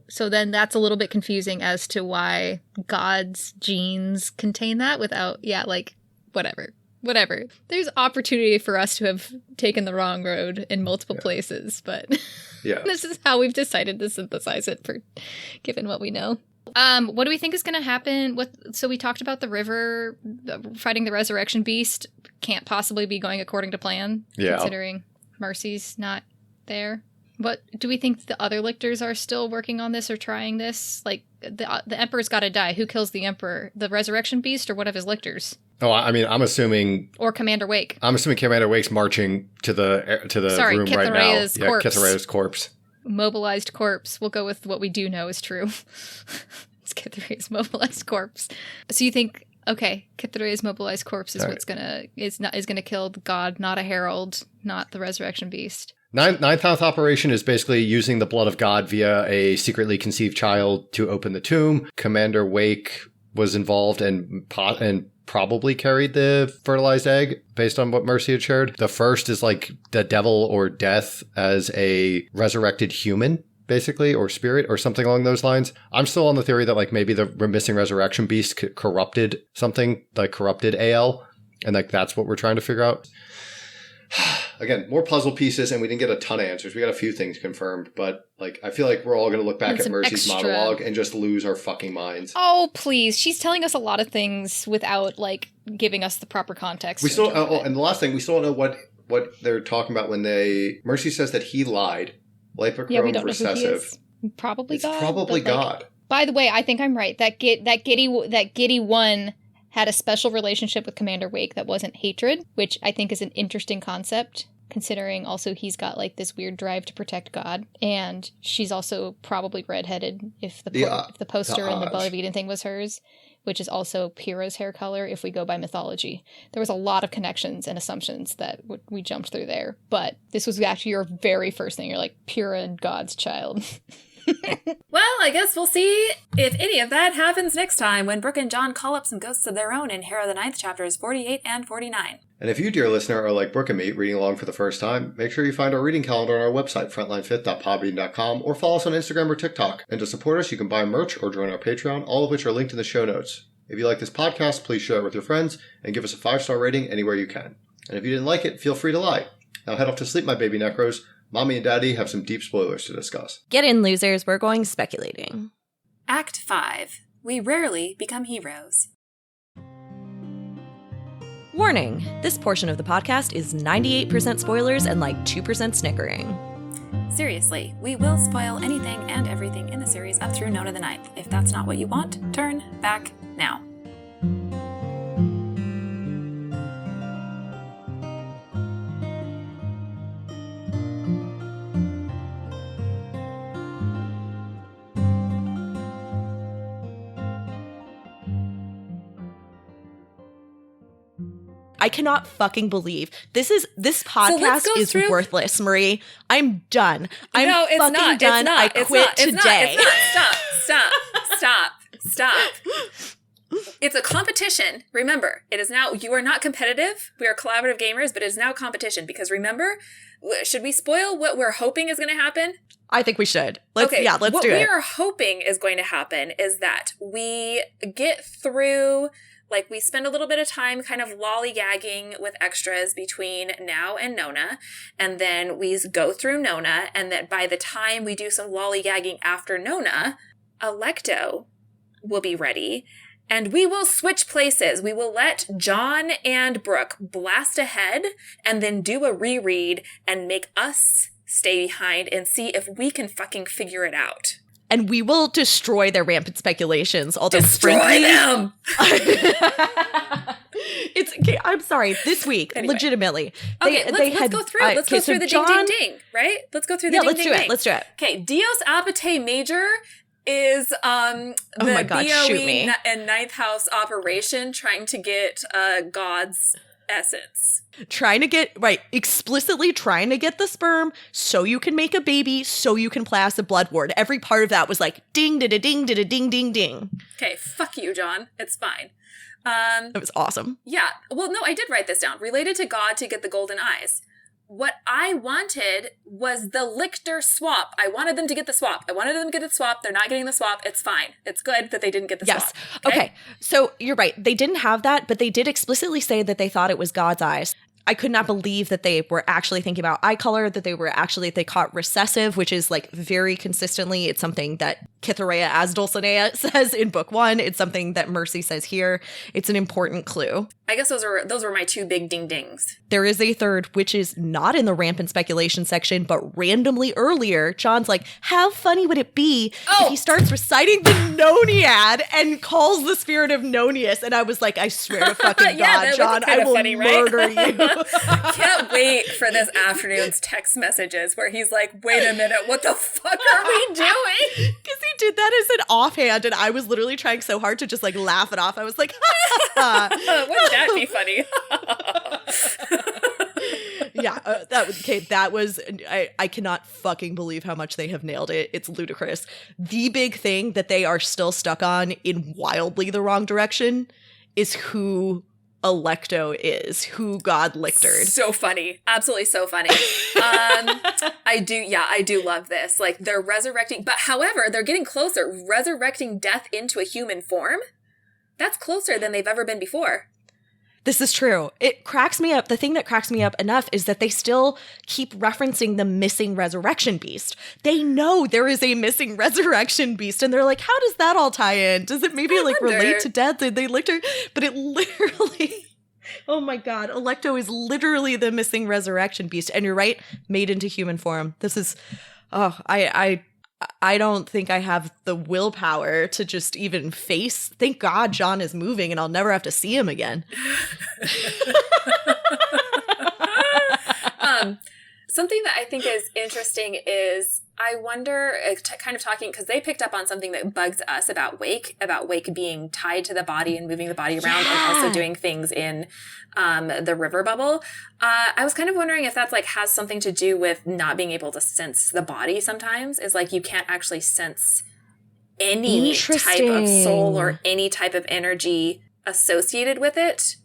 so then that's a little bit confusing as to why God's genes contain that without, whatever. There's opportunity for us to have taken the wrong road in multiple places, but this is how we've decided to synthesize it for given what we know. What do we think is going to happen? So we talked about the river fighting the resurrection beast. Can't possibly be going according to plan, considering Mercy's not there. What do we think the other lictors are still working on this or trying this? Like the emperor's got to die. Who kills the emperor? The resurrection beast or one of his lictors? Oh, I mean, I'm assuming... Or Commander Wake. I'm assuming Commander Wake's marching to the room right now. Kitharea's corpse. Kitharea's corpse. Mobilized corpse. We'll go with what we do know is true. It's Kitharea's mobilized corpse. So you think, okay, Kitharea's mobilized corpse is what's gonna kill the god, not a herald, not the resurrection beast. Ninth House operation is basically using the blood of God via a secretly conceived child to open the tomb. Commander Wake was involved and probably carried the fertilized egg based on what Mercy had shared. The first is like the devil or death as a resurrected human, basically, or spirit or something along those lines. I'm still on the theory that like maybe the missing resurrection beast corrupted something, like corrupted AL. And like that's what we're trying to figure out. Again, more puzzle pieces, and we didn't get a ton of answers. We got a few things confirmed, but like I feel like we're all going to look back at Mercy's monologue and just lose our fucking minds. Oh, please. She's telling us a lot of things without like giving us the proper context. We still and the last thing, we still don't know what they're talking about when Mercy says that he lied. Yeah, we don't know who he is. Probably it's God. Probably God. By the way, I think I'm right. That giddy one had a special relationship with Commander Wake that wasn't hatred, which I think is an interesting concept, considering also he's got like this weird drive to protect God, and she's also probably redheaded if the poster and the Bolivian thing was hers, which is also Pyrrha's hair color if we go by mythology. There was a lot of connections and assumptions that we jumped through there, but this was actually your very first thing. You're like, Pyrrha and God's child. Well, I guess we'll see if any of that happens next time when Brooke and John call up some ghosts of their own in Harrow the Ninth Chapters 48 and 49. And if you, dear listener, are like Brooke and me, reading along for the first time, make sure you find our reading calendar on our website, frontlinefifth.podbean.com, or follow us on Instagram or TikTok. And to support us, you can buy merch or join our Patreon, all of which are linked in the show notes. If you like this podcast, please share it with your friends and give us a 5-star rating anywhere you can. And if you didn't like it, feel free to lie. Now head off to sleep, my baby necros. Mommy and Daddy have some deep spoilers to discuss. Get in, losers. We're going speculating. Act 5. We rarely become heroes. Warning. This portion of the podcast is 98% spoilers and like 2% snickering. Seriously, we will spoil anything and everything in the series up through Nona the Ninth. If that's not what you want, turn back now. I cannot fucking believe this podcast is worthless, Marie. I'm done. I'm fucking done. I quit today. Stop. It's a competition. Remember, it is now, you are not competitive. We are collaborative gamers, but it is now competition because remember, should we spoil what we're hoping is going to happen? I think we should. Let's do it. What we are hoping is going to happen is that we get through, like, we spend a little bit of time kind of lollygagging with extras between now and Nona, and then we go through Nona, and that by the time we do some lollygagging after Nona, Alecto will be ready, and we will switch places. We will let John and Brooke blast ahead, and then do a reread and make us stay behind and see if we can fucking figure it out. And we will destroy their rampant speculations. Destroy them! I'm sorry. This week, anyway. Legitimately. Let's go through. Let's go through the ding, right? Let's go through the ding, Let's do it. Okay, Dios Apate Major is Oh my God, shoot me. BOE and Ninth House operation trying to get God's essence. Trying to get, right, explicitly trying to get the sperm so you can make a baby, so you can pass a blood ward. Every part of that was like, ding, ding, ding, ding, ding. Okay, fuck you, John. It's fine. It was awesome. Yeah. Well, no, I did write this down. Related to God to get the golden eyes. What I wanted was the lictor swap. I wanted them to get the swap. I wanted them to get the swap. They're not getting the swap. It's fine. It's good that they didn't get the swap. Okay. So you're right. They didn't have that, but they did explicitly say that they thought it was God's eyes. I could not believe that they were actually thinking about eye color, that they caught recessive, which is like very consistently, it's something that Cytherea as Dulcinea says in book 1. It's something that Mercy says here. It's an important clue. I guess those were my two big ding dings. There is a third, which is not in the rampant speculation section, but randomly earlier, John's like, how funny would it be if he starts reciting the Noniad and calls the spirit of Nonius? And I was like, I swear to fucking God, John, I will murder you. Can't wait for this afternoon's text messages where he's like, wait a minute, what the fuck are we doing? Because he did that as an offhand, and I was literally trying so hard to just like laugh it off. I was like, wouldn't that be funny? Yeah, that was, I cannot fucking believe how much they have nailed it. It's ludicrous. The big thing that they are still stuck on in wildly the wrong direction is who Alecto is, who God lictored. So funny. Absolutely so funny. I do love this. Like, they're resurrecting, but however, they're getting closer. Resurrecting death into a human form? That's closer than they've ever been before. This is true. It cracks me up. The thing that cracks me up enough is that they still keep referencing the missing resurrection beast. They know there is a missing resurrection beast, and they're like, how does that all tie in? Does it maybe relate to death? Did they licked her? But it literally, oh my God, Alecto is literally the missing resurrection beast. And you're right, made into human form. This is, I don't think I have the willpower to just even face. Thank God John is moving and I'll never have to see him again. Something that I think is interesting is I wonder, kind of talking, because they picked up on something that bugs us about Wake being tied to the body and moving the body around and also doing things in the river bubble. I was kind of wondering if that's like has something to do with not being able to sense the body sometimes. Is like you can't actually sense any type of soul or any type of energy associated with it,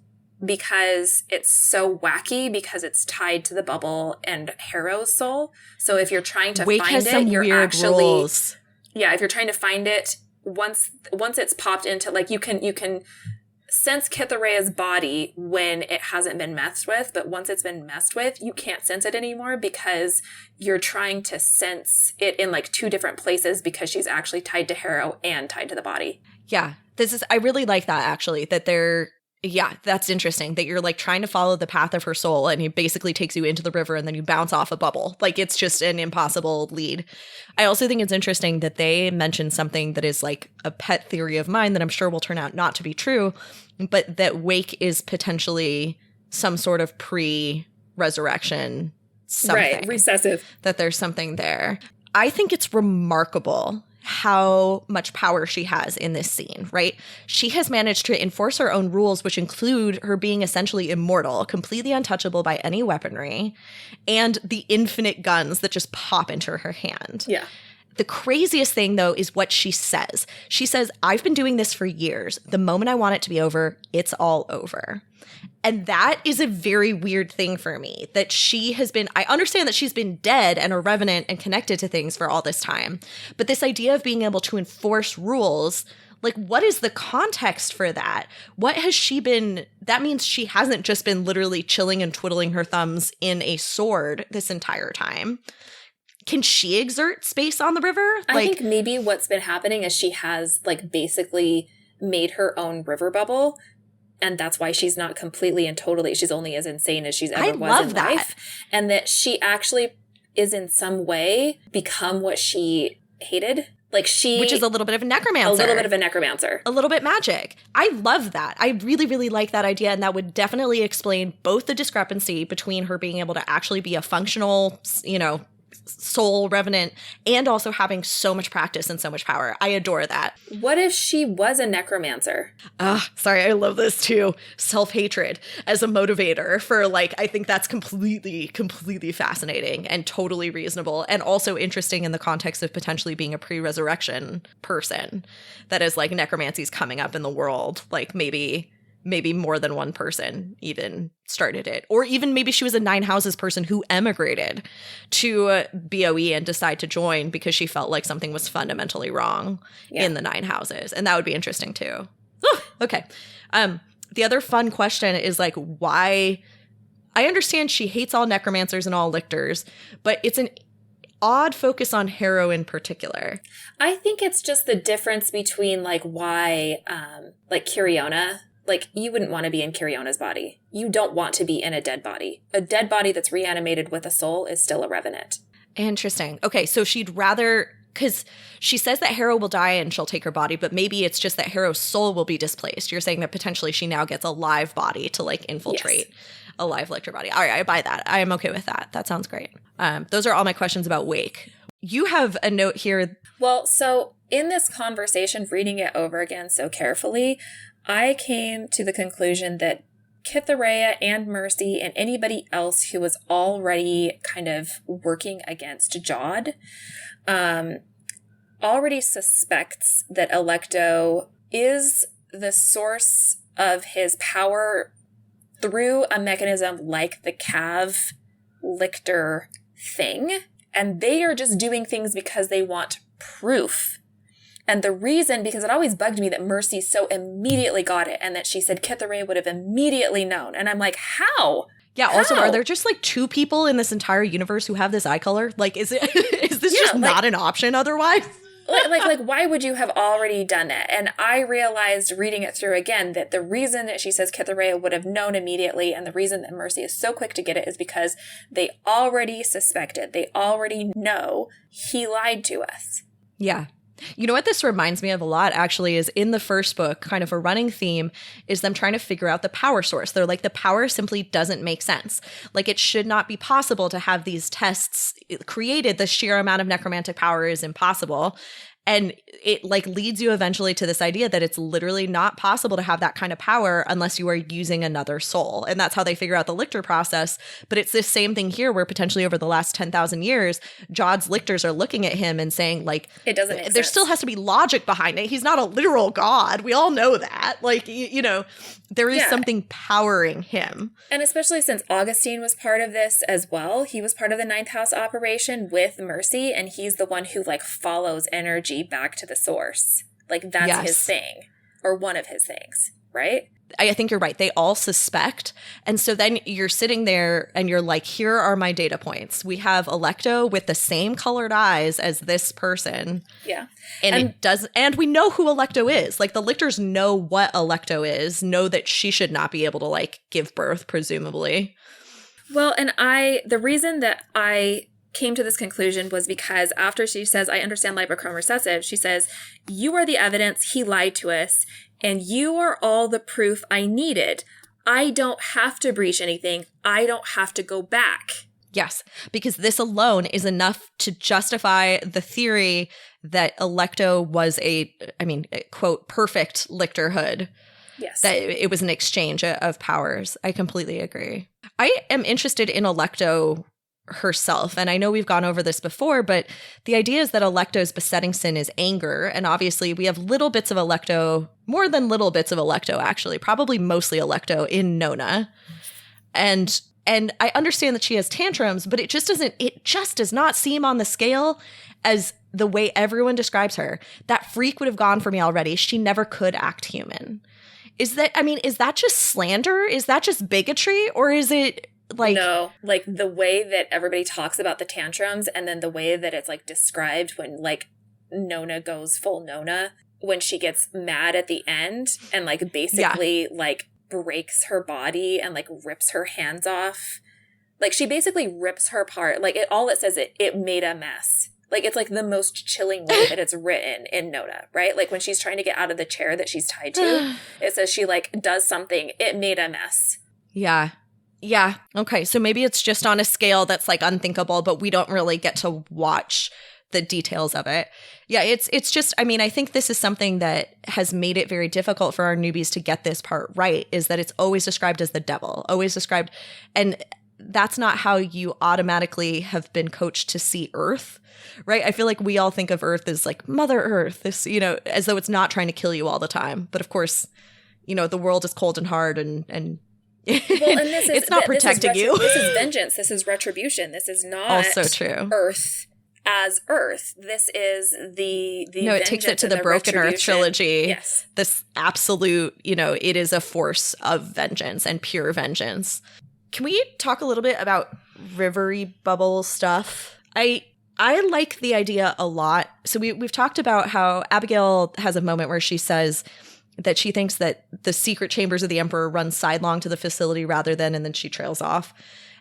because it's so wacky because it's tied to the bubble and Harrow's soul. So if you're trying to find it, you're actually rules. If you're trying to find it once it's popped into, like, you can sense Cytherea's body when it hasn't been messed with, but once it's been messed with, you can't sense it anymore because you're trying to sense it in like two different places because she's actually tied to Harrow and tied to the body. Yeah, I really like that actually, that that's interesting that you're like trying to follow the path of her soul and it basically takes you into the river and then you bounce off a bubble. Like, it's just an impossible lead. I also think it's interesting that they mentioned something that is like a pet theory of mine that I'm sure will turn out not to be true, but that Wake is potentially some sort of pre-resurrection something. Right, recessive. That there's something there. I think it's remarkable how much power she has in this scene, right? She has managed to enforce her own rules, which include her being essentially immortal, completely untouchable by any weaponry, and the infinite guns that just pop into her hand. Yeah. The craziest thing, though, is what she says. She says, I've been doing this for years. The moment I want it to be over, it's all over. And that is a very weird thing for me, that she has been, I understand that she's been dead and a revenant and connected to things for all this time. But this idea of being able to enforce rules, like, what is the context for that? What has she been, that means she hasn't just been literally chilling and twiddling her thumbs in a sword this entire time. Can she exert space on the river? I think maybe what's been happening is she has like basically made her own river bubble. And that's why she's not completely and totally, she's only as insane as she's ever was in life. And that she actually is in some way become what she hated. Like which is a little bit of a necromancer. A little bit of a necromancer. A little bit magic. I love that. I really, really like that idea. And that would definitely explain both the discrepancy between her being able to actually be a functional, soul revenant and also having so much practice and so much power. I adore that. What if she was a necromancer? Sorry, I love this too. Self-hatred as a motivator for like, I think that's completely fascinating and totally reasonable, and also interesting in the context of potentially being a pre-resurrection person. That is like necromancy's coming up in the world. Like maybe more than one person even started it. Or even maybe she was a Nine Houses person who emigrated to BOE and decided to join because she felt like something was fundamentally wrong in the Nine Houses. And that would be interesting too. Okay. The other fun question is like, why? I understand she hates all necromancers and all lictors, but it's an odd focus on Harrow in particular. I think it's just the difference between like why, like Kiriona. Like, you wouldn't want to be in Kiriona's body. You don't want to be in a dead body. A dead body that's reanimated with a soul is still a revenant. Interesting. Okay, so she'd rather, because she says that Harrow will die and she'll take her body, but maybe it's just that Harrow's soul will be displaced. You're saying that potentially she now gets a live body to like infiltrate a live lictor body. All right, I buy that. I am okay with that. That sounds great. Those are all my questions about Wake. You have a note here. Well, so in this conversation, reading it over again so carefully, I came to the conclusion that Kithareya and Mercy and anybody else who was already kind of working against Jod already suspects that Alecto is the source of his power through a mechanism like the Cav Lictor thing. And they are just doing things because they want proof. And the reason, because it always bugged me that Mercy so immediately got it and that she said Kithareya would have immediately known. And I'm like, how? Yeah, How? also, are there just like two people in this entire universe who have this eye color? Like, is this just not an option otherwise? like, why would you have already done it? And I realized reading it through again that the reason that she says Kithareya would have known immediately and the reason that Mercy is so quick to get it is because they already suspected, they already know he lied to us. Yeah. You know what this reminds me of a lot, actually, is in the first book, kind of a running theme is them trying to figure out the power source. They're like, the power simply doesn't make sense. Like, it should not be possible to have these tests created. The sheer amount of necromantic power is impossible. And it like leads you eventually to this idea that it's literally not possible to have that kind of power unless you are using another soul. And that's how they figure out the lictor process. But it's this same thing here where potentially over the last 10,000 years, Jod's lictors are looking at him and saying like, it doesn't make sense. There still has to be logic behind it. He's not a literal god. We all know that. Like, you know, there is something powering him. And especially since Augustine was part of this as well. He was part of the Ninth House operation with Mercy. And he's the one who like follows energy back to the source. Like that's his thing, or one of his things, right? I think you're right. They all suspect. And so then you're sitting there and you're like, here are my data points. We have Alecto with the same colored eyes as this person. Yeah. And we know who Alecto is. Like the lictors know what Alecto is, know that she should not be able to like give birth, presumably. Well, and the reason that I came to this conclusion was because after she says, I understand lipochrome recessive, she says, you are the evidence, he lied to us, and you are all the proof I needed. I don't have to breach anything. I don't have to go back. Yes, because this alone is enough to justify the theory that Alecto was quote, perfect lictorhood. Yes. That it was an exchange of powers. I completely agree. I am interested in Alecto herself. And I know we've gone over this before, but the idea is that Alecto's besetting sin is anger. And obviously we have little bits of Alecto, more than little bits of Alecto, actually, probably mostly Alecto in Nona. And I understand that she has tantrums, but it just does not seem on the scale as the way everyone describes her. That freak would have gone for me already. She never could act human. Is that just slander? Is that just bigotry? Or is it like, no, like the way that everybody talks about the tantrums and then the way that it's like described when like Nona goes full Nona, when she gets mad at the end and like basically like breaks her body and like rips her hands off. Like she basically rips her apart. Like it says it made a mess. Like it's like the most chilling way that it's written in Nona, right? Like when she's trying to get out of the chair that she's tied to, it says she like does something, it made a mess. Yeah. Yeah. Okay. So maybe it's just on a scale that's like unthinkable, but we don't really get to watch the details of it. Yeah, it's just, I mean, I think this is something that has made it very difficult for our newbies to get this part right, is that it's always described as the devil, always described. And that's not how you automatically have been coached to see Earth, right? I feel like we all think of Earth as like Mother Earth, this, you know, as though it's not trying to kill you all the time. But of course, you know, the world is cold and hard and well, and this is, it's not protecting you. This is vengeance. This is retribution. This is not also true. Earth as Earth. This is the no, it takes it to the Broken Earth trilogy. Yes. This absolute, you know, it is a force of vengeance and pure vengeance. Can we talk a little bit about rivery bubble stuff? I like the idea a lot. So we've talked about how Abigail has a moment where she says that she thinks that the secret chambers of the Emperor run sidelong to the facility rather than, and then she trails off.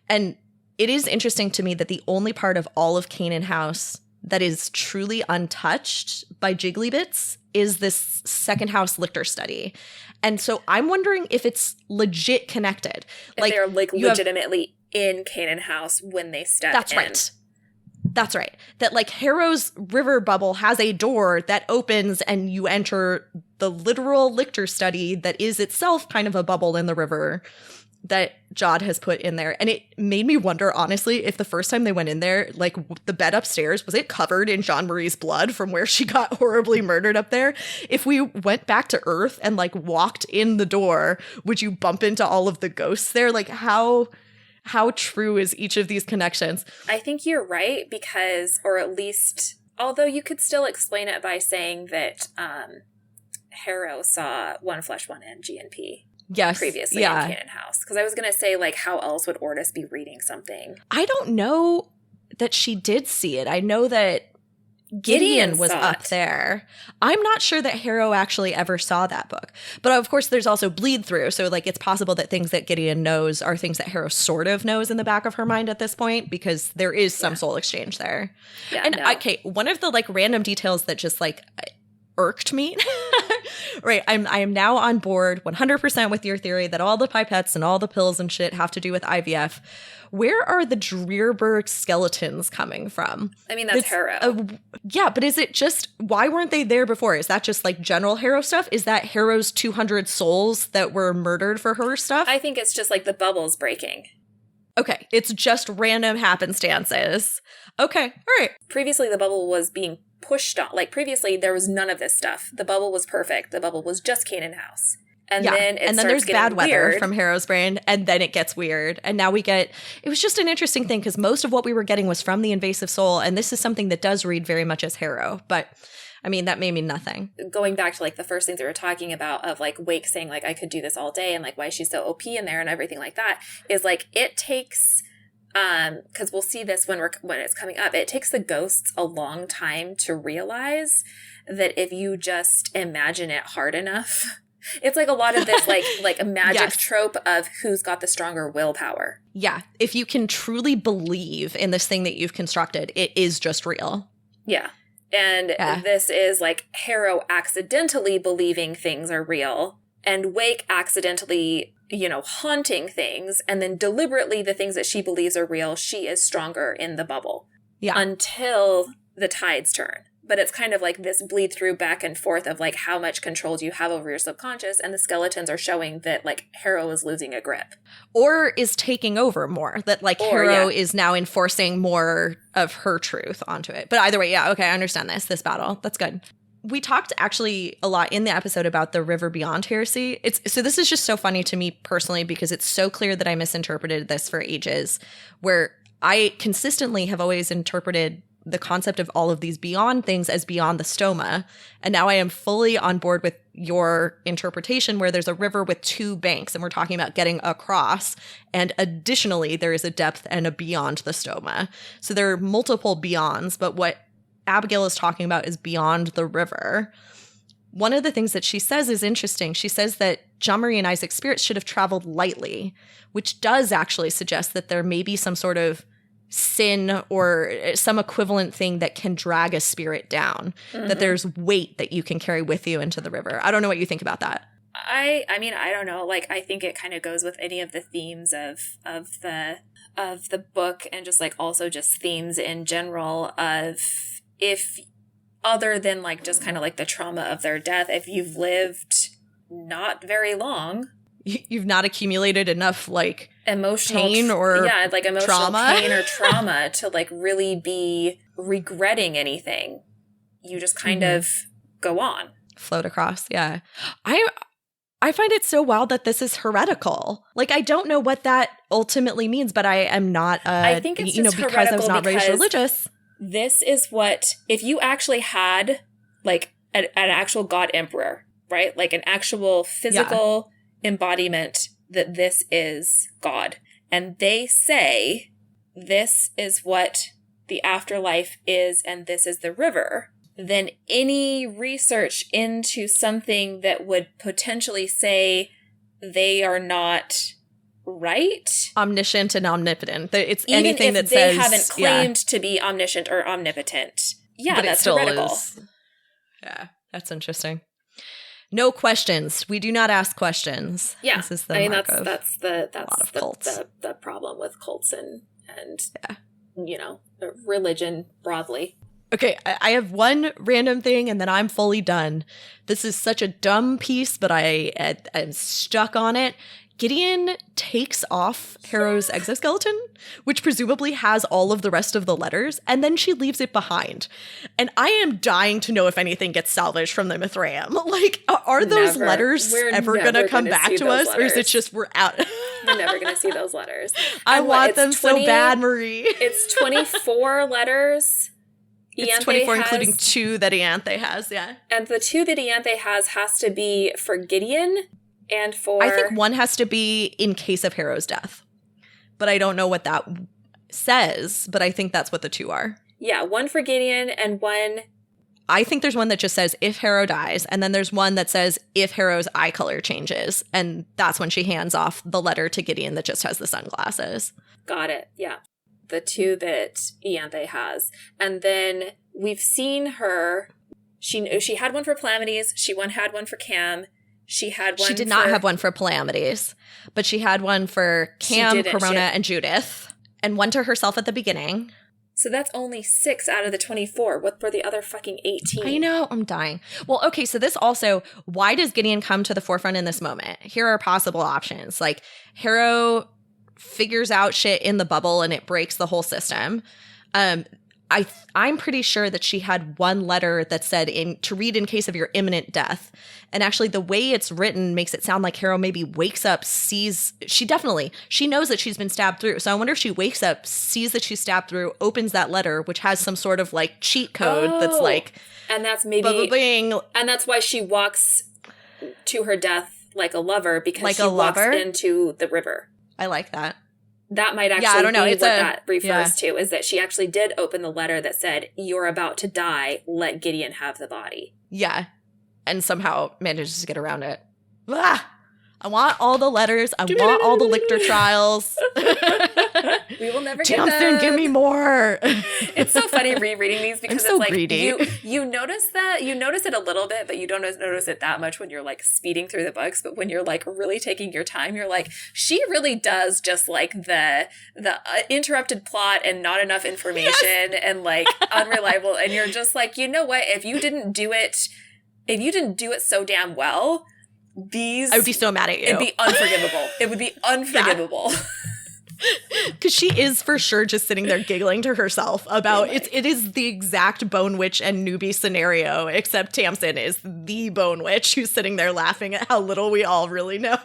And it is interesting to me that the only part of all of Canaan House that is truly untouched by Jigglybits is this second house lictor study. And so I'm wondering if it's legit connected. If they're like legitimately in Canaan House when they step in. Right. That's right. That like Harrow's river bubble has a door that opens and you enter the literal lictor study that is itself kind of a bubble in the river that Jod has put in there. And it made me wonder, honestly, if the first time they went in there, like the bed upstairs, was it covered in Jean-Marie's blood from where she got horribly murdered up there? If we went back to Earth and like walked in the door, would you bump into all of the ghosts there? Like how true is each of these connections? I think you're right because, or at least, although you could still explain it by saying that Harrow saw One Flesh, One End GNP. Yes. Previously in Canaan House. Because I was going to say, like, how else would Ortis be reading something? I don't know that she did see it. I know that Gideon was up there. I'm not sure that Harrow actually ever saw that book. But of course, there's also bleed through. So like it's possible that things that Gideon knows are things that Harrow sort of knows in the back of her mind at this point, because there is some soul exchange there. Yeah, and okay, one of the like random details that just like irked me. Right. I am now on board 100% with your theory that all the pipettes and all the pills and shit have to do with IVF. Where are the Dreerberg skeletons coming from? I mean, that's Harrow. Yeah, but is it just, why weren't they there before? Is that just like general Harrow stuff? Is that Harrow's 200 souls that were murdered for her stuff? I think it's just like the bubbles breaking. Okay, it's just random happenstances. Okay, all right. Previously, the bubble was being pushed on. Like, previously, there was none of this stuff. The bubble was perfect. The bubble was just Canaan House. And then there's bad weather weird from Harrow's brain, and then it gets weird. And now we get, it was just an interesting thing because most of what we were getting was from the invasive soul, and this is something that does read very much as Harrow. But I mean, that made me nothing. Going back to like the first things we were talking about of like Wake saying like I could do this all day and like why she's so OP in there and everything like that is like it takes because we'll see this when it's coming up. It takes the ghosts a long time to realize that if you just imagine it hard enough. It's like a lot of this like a magic trope of who's got the stronger willpower. Yeah. If you can truly believe in this thing that you've constructed, it is just real. Yeah. And this is like Harrow accidentally believing things are real and Wake accidentally, haunting things. And then deliberately the things that she believes are real, she is stronger in the bubble. Yeah. Until the tides turn. But it's kind of like this bleed through back and forth of like how much control do you have over your subconscious, and the skeletons are showing that like Harrow is losing a grip. Or is taking over more, that like Harrow is now enforcing more of her truth onto it. But either way, okay, I understand this battle. That's good. We talked actually a lot in the episode about the River Beyond heresy. So this is just so funny to me personally because it's so clear that I misinterpreted this for ages, where I consistently have always interpreted the concept of all of these beyond things as beyond the stoma. And now I am fully on board with your interpretation where there's a river with two banks and we're talking about getting across. And additionally, there is a depth and a beyond the stoma. So there are multiple beyonds, but what Abigail is talking about is beyond the river. One of the things that she says is interesting. She says that Jean-Marie and Isaac's spirits should have traveled lightly, which does actually suggest that there may be some sort of sin or some equivalent thing that can drag a spirit down, that there's weight that you can carry with you into the river. I don't know what you think about that. I mean, I don't know. Like, I think it kind of goes with any of the themes of the book, and just like also just themes in general of, if other than like just kind of like the trauma of their death, if you've lived not very long, you've not accumulated enough like emotional pain or like emotional trauma. pain or trauma to like really be regretting anything. You just kind of go on, float across. Yeah. I find it so wild that this is heretical. Like, I don't know what that ultimately means, but I am not I think it's just because I was not raised because religious. This is what, if you actually had like an actual god emperor, right? Like an actual physical embodiment that this is God. And they say this is what the afterlife is, and this is the river. Then any research into something that would potentially say they are not right, omniscient and omnipotent. It's even anything if that they says haven't claimed to be omniscient or omnipotent. Yeah, but that's it still heretical. is. Yeah, that's interesting. No questions. We do not ask questions. Yeah, this is the mark of that's a lot of cults. the problem with cults and you know, religion broadly. Okay, I have one random thing and then I'm fully done. This is such a dumb piece, but I'm stuck on it. Gideon takes off Harrow's exoskeleton, which presumably has all of the rest of the letters, and then she leaves it behind. And I am dying to know if anything gets salvaged from the Mithraeum. Like, are those letters ever going to come back to us? Letters. Or is it just we're out? We're never going to see those letters. I want them so bad, Marie. It's 24 letters. It's 24, including 2 that Ianthe has, yeah. And the 2 that Ianthe has to be for Gideon and for... I think 1 has to be in case of Harrow's death. But I don't know what that says, but I think that's what the 2 are. Yeah, 1 for Gideon and 1... I think there's 1 that just says if Harrow dies, and then there's 1 that says if Harrow's eye color changes, and that's when she hands off the letter to Gideon that just has the sunglasses. Got it, yeah. The 2 that Ianthe has. And then we've seen her, she had 1 for Calamities, she had 1 for Cam, she had 1 She did not have 1 for Calamities, but she had 1 for Cam, Corona, and Judith, and 1 to herself at the beginning. So that's only 6 out of the 24. What were the other fucking 18? I know, I'm dying. Well, okay, so this also, why does Gideon come to the forefront in this moment? Here are possible options. Like, Harrow figures out shit in the bubble and it breaks the whole system. I'm pretty sure that she had 1 letter that said to read in case of your imminent death. And actually the way it's written makes it sound like Harrow maybe wakes up, she knows that she's been stabbed through. So I wonder if she wakes up, sees that she's stabbed through, opens that letter, which has some sort of like cheat code that's like, and that's maybe, blah, blah, blah. And that's why she walks to her death like a lover, because like she walks into the river. I like that. That might actually be what that refers to, is that she actually did open the letter that said, you're about to die, let Gideon have the body. Yeah. And somehow manages to get around it. Ah! I want all the letters. I want all the Lictor trials. We will never get Tamsin, them. give me more. It's so funny rereading these because I'm so it's like greedy. you notice it a little bit, but you don't notice it that much when you're like speeding through the books. But when you're like really taking your time, you're like, she really does just like the interrupted plot and not enough information and like unreliable. And you're just like, you know what? If you didn't do it so damn well, I would be so mad at you. It'd be unforgivable. It would be unforgivable. Because she is for sure just sitting there giggling to herself about it is the exact Bone Witch and newbie scenario, except Tamsin is the Bone Witch who's sitting there laughing at how little we all really know.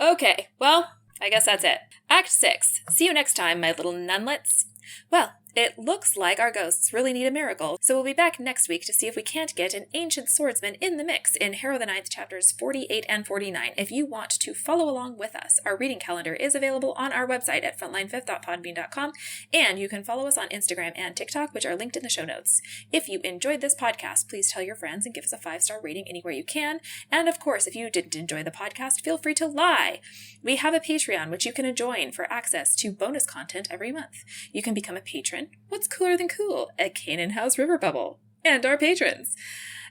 Okay, well, I guess that's it. Act 6. See you next time, my little nunlets. Well, it looks like our ghosts really need a miracle, so we'll be back next week to see if we can't get an ancient swordsman in the mix in Harrow the Ninth Chapters 48 and 49. If you want to follow along with us, our reading calendar is available on our website at frontline5th.podbean.com, and you can follow us on Instagram and TikTok, which are linked in the show notes. If you enjoyed this podcast, please tell your friends and give us a 5-star rating anywhere you can. And of course, if you didn't enjoy the podcast, feel free to lie. We have a Patreon, which you can join for access to bonus content every month. You can become a patron. What's cooler than cool? A Canaan House River Bubble. And our patrons.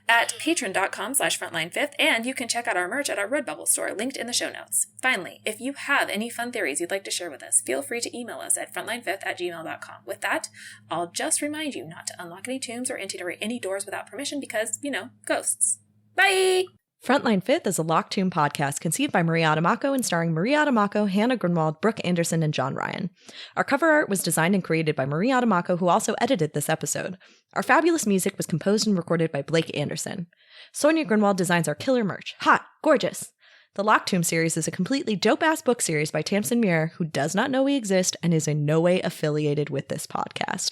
at patreon.com/frontline5th, and you can check out our merch at our Redbubble store, linked in the show notes. Finally, if you have any fun theories you'd like to share with us, feel free to email us at frontline5th@gmail.com. With that, I'll just remind you not to unlock any tombs or enter any doors without permission because, ghosts. Bye! Frontline Fifth is a Locked Tomb podcast conceived by Maria Adamako and starring Maria Adamako, Hannah Grunwald, Brooke Anderson, and John Ryan. Our cover art was designed and created by Maria Adamako, who also edited this episode. Our fabulous music was composed and recorded by Blake Anderson. Sonia Grunwald designs our killer merch. Hot! Gorgeous! The Locked Tomb series is a completely dope-ass book series by Tamsin Muir, who does not know we exist and is in no way affiliated with this podcast.